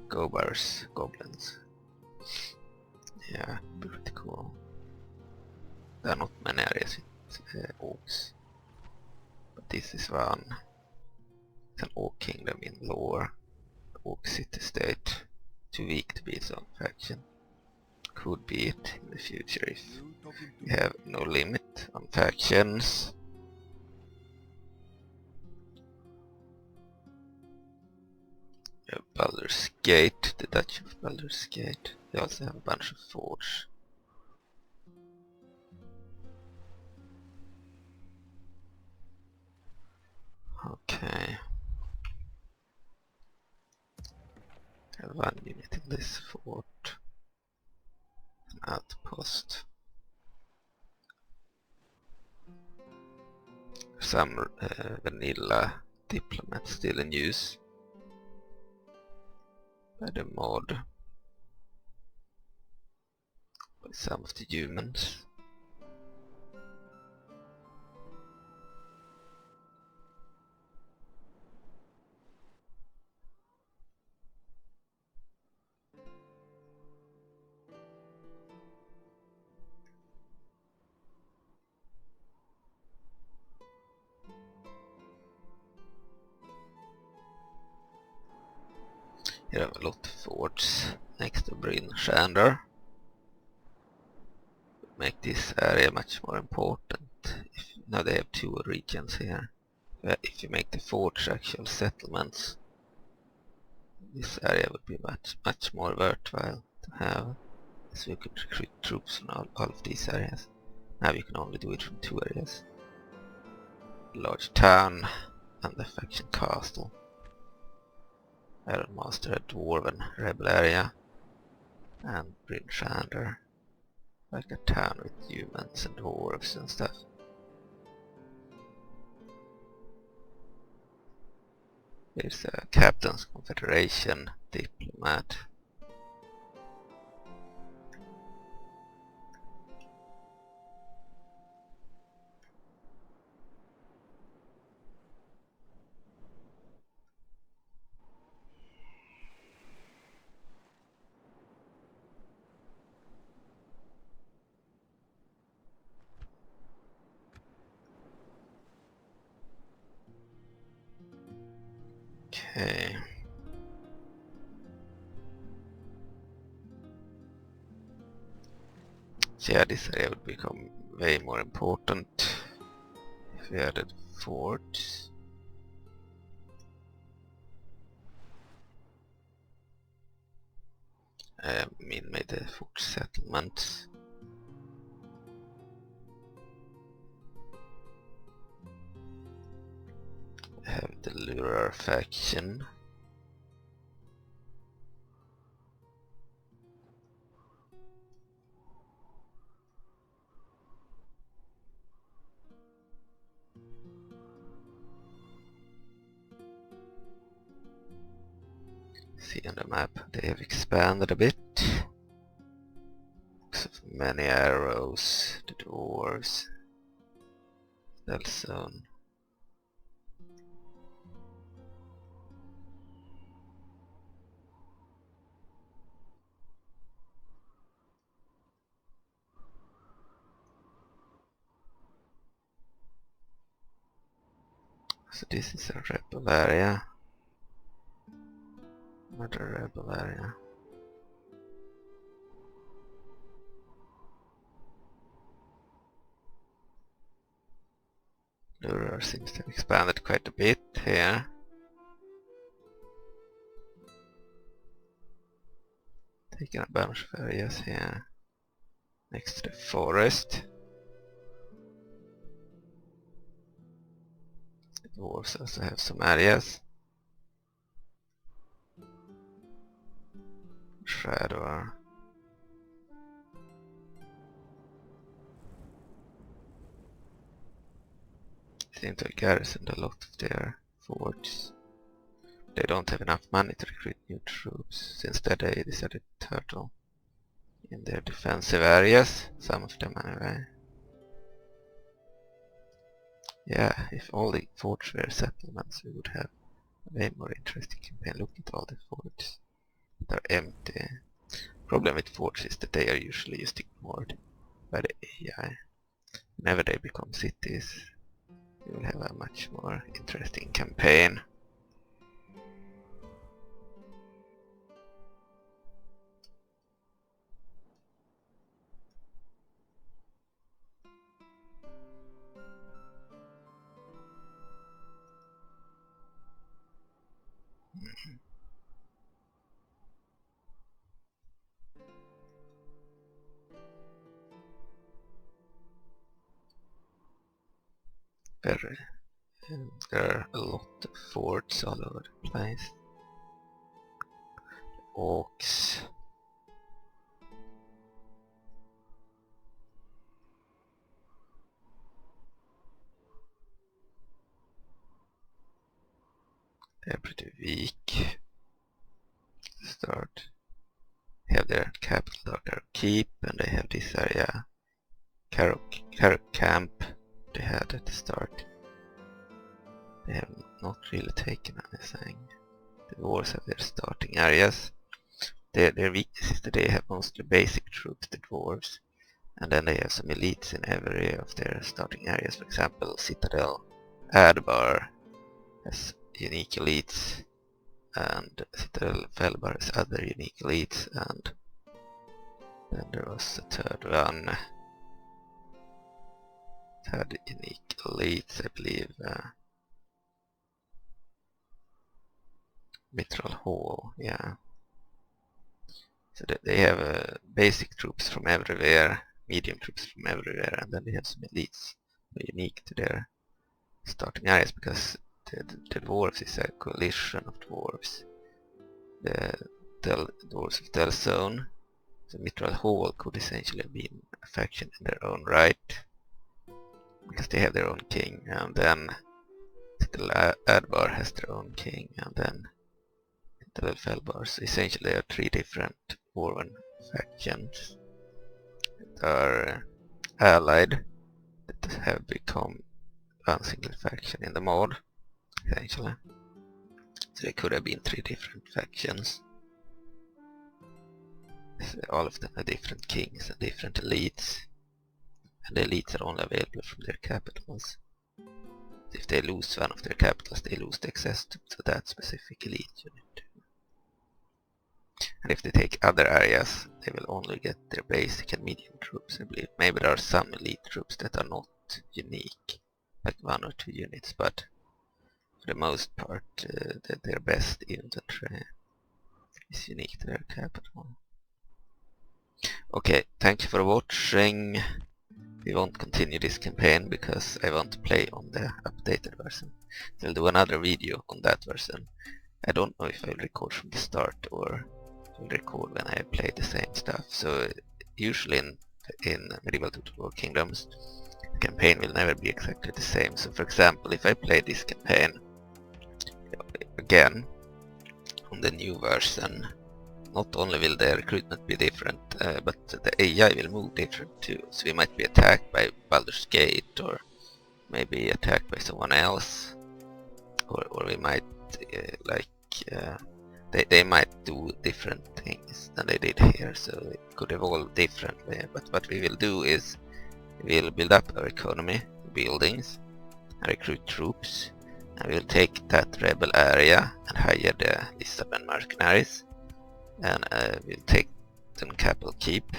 [SPEAKER 1] gobars, goblins. Yeah, pretty cool. There are not many areas with orcs, but this is one. It's an orc kingdom in lore. Orc city-state. Too weak to be its own faction. Could be it in the future if we have no limit on factions. We have Baldur's Gate, the Duchy of Baldur's Gate. They also have a bunch of forts. Okay. I have one unit in this fort. An outpost. Some vanilla diplomats still in use by the mod, by some of the humans. Here have a lot of forts next to Bryn Shander. Make this area much more important. Now they have 2 regions here. If you make the forts actual settlements, this area would be much more worthwhile to have, so you could recruit troops from all of these areas. Now you can only do it from 2 areas. Large town and the faction castle. Iron Master, a dwarven rebel area, and Bryn Shander, like a town with humans and dwarves and stuff. Here's a Captain's Confederation diplomat. Okay. So yeah, this area would become way more important if we added forts. Made the fort settlements. We have the Lurar faction. See on the map, they have expanded a bit. So many arrows, the dwarves, stealth zone. So this is a rebel area. Another rebel area. Lurar seems to have expanded quite a bit here. Taking a bunch of areas here next to the forest. The dwarves also have some areas. Shadow. Seem to have garrisoned a lot of their forts. They don't have enough money to recruit new troops, since they decided to turtle in their defensive areas, some of them anyway. Yeah, if all the forts were settlements, we would have a way more interesting campaign. Look at all the forts that are empty. Problem with forts is that they are usually just ignored by the AI. Whenever they become cities, we will have a much more interesting campaign. There are a lot of forts all over the place. Orcs. They're pretty weak. Start. They have their capital, their keep, and they have this area, Carrock Camp, they had at the start. They have not really taken anything. The dwarves have their starting areas. Their weakness is that they have mostly basic troops, the dwarves, and then they have some elites in every of their starting areas. For example, Citadel Adbar has unique elites, and Citadel Felbar is other unique elites, and then there was a third one. Third unique elites, I believe. Mithril Hall, yeah. So they have basic troops from everywhere, medium troops from everywhere, and then they have some elites unique to their starting areas, because the dwarves is a coalition of dwarves. The dwarves of Delzone, the Mithril Hall, could essentially be a faction in their own right, because they have their own king, and then the Advar has their own king, and then the Felbar. So essentially there are three different dwarven factions that are allied, that have become one single faction in the mod, essentially. So there could have been three different factions. So all of them are different kings and different elites, and the elites are only available from their capitals. So if they lose one of their capitals, they lose the access to that specific elite unit. And if they take other areas, they will only get their basic and medium troops, I believe. Maybe there are some elite troops that are not unique, like 1 or 2 units, but for the most part, their best infantry is unique to their capital. Okay, thank you for watching. We won't continue this campaign because I want to play on the updated version. I'll do another video on that version. I don't know if I'll record from the start or will record when I play the same stuff. So usually in Medieval Total War Kingdoms, the campaign will never be exactly the same. So for example, if I play this campaign again on the new version, not only will the recruitment be different, but the AI will move different too. So we might be attacked by Baldur's Gate, or maybe attacked by someone else, or we might they might do different things than they did here, so it could evolve differently. But what we will do is we will build up our economy, buildings, and recruit troops, and we will take that rebel area and hire the Lizardmen Mercenaries, and we'll take the capital keep,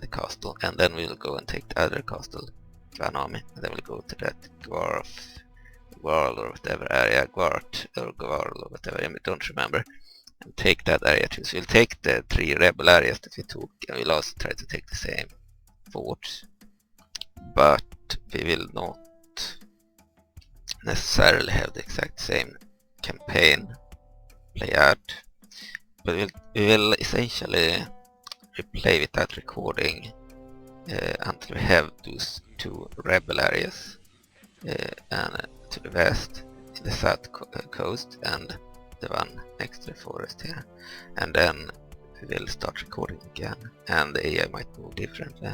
[SPEAKER 1] the castle, and then we'll go and take the other castle, Gvanami, and then we'll go to that Gwarl or whatever area, Gwart or Gwarl or whatever, I don't remember, and take that area too. So we'll take the 3 rebel areas that we took, and we'll also try to take the same forts, but we will not necessarily have the exact same campaign play out. But we will essentially replay with that recording until we have those 2 rebel areas, and to the west, in the south coast, and the one next to the forest here. And then we will start recording again, and the AI might move differently.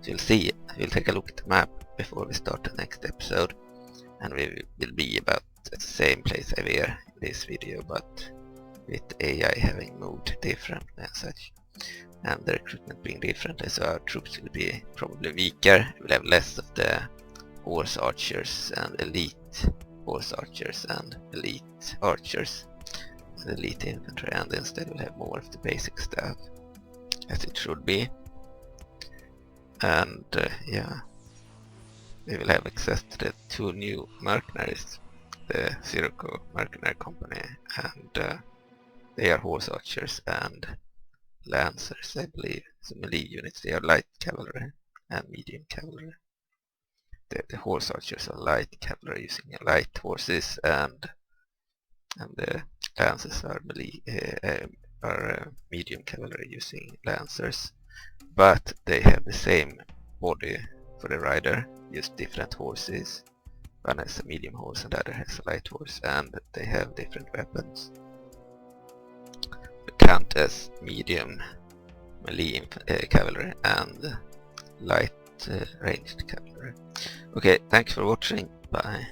[SPEAKER 1] So you'll see, we'll take a look at the map before we start the next episode, and we will be about at the same place I were in this video, but with AI having moved differently and such, and the recruitment being differently, so our troops will be probably weaker. We'll have less of the horse archers and elite horse archers and elite archers and elite infantry, and instead we'll have more of the basic stuff, as it should be. And yeah, we will have access to the 2 new mercenaries, the Sirocco Mercenary Company, and they are horse archers and lancers, I believe. So melee units, they are light cavalry and medium cavalry. The horse archers are light cavalry using light horses, and the lancers are medium cavalry using lancers. But they have the same body for the rider, just different horses. One has a medium horse and the other has a light horse, and they have different weapons. They count as medium melee cavalry and light ranged cavalry. Okay, thanks for watching, bye.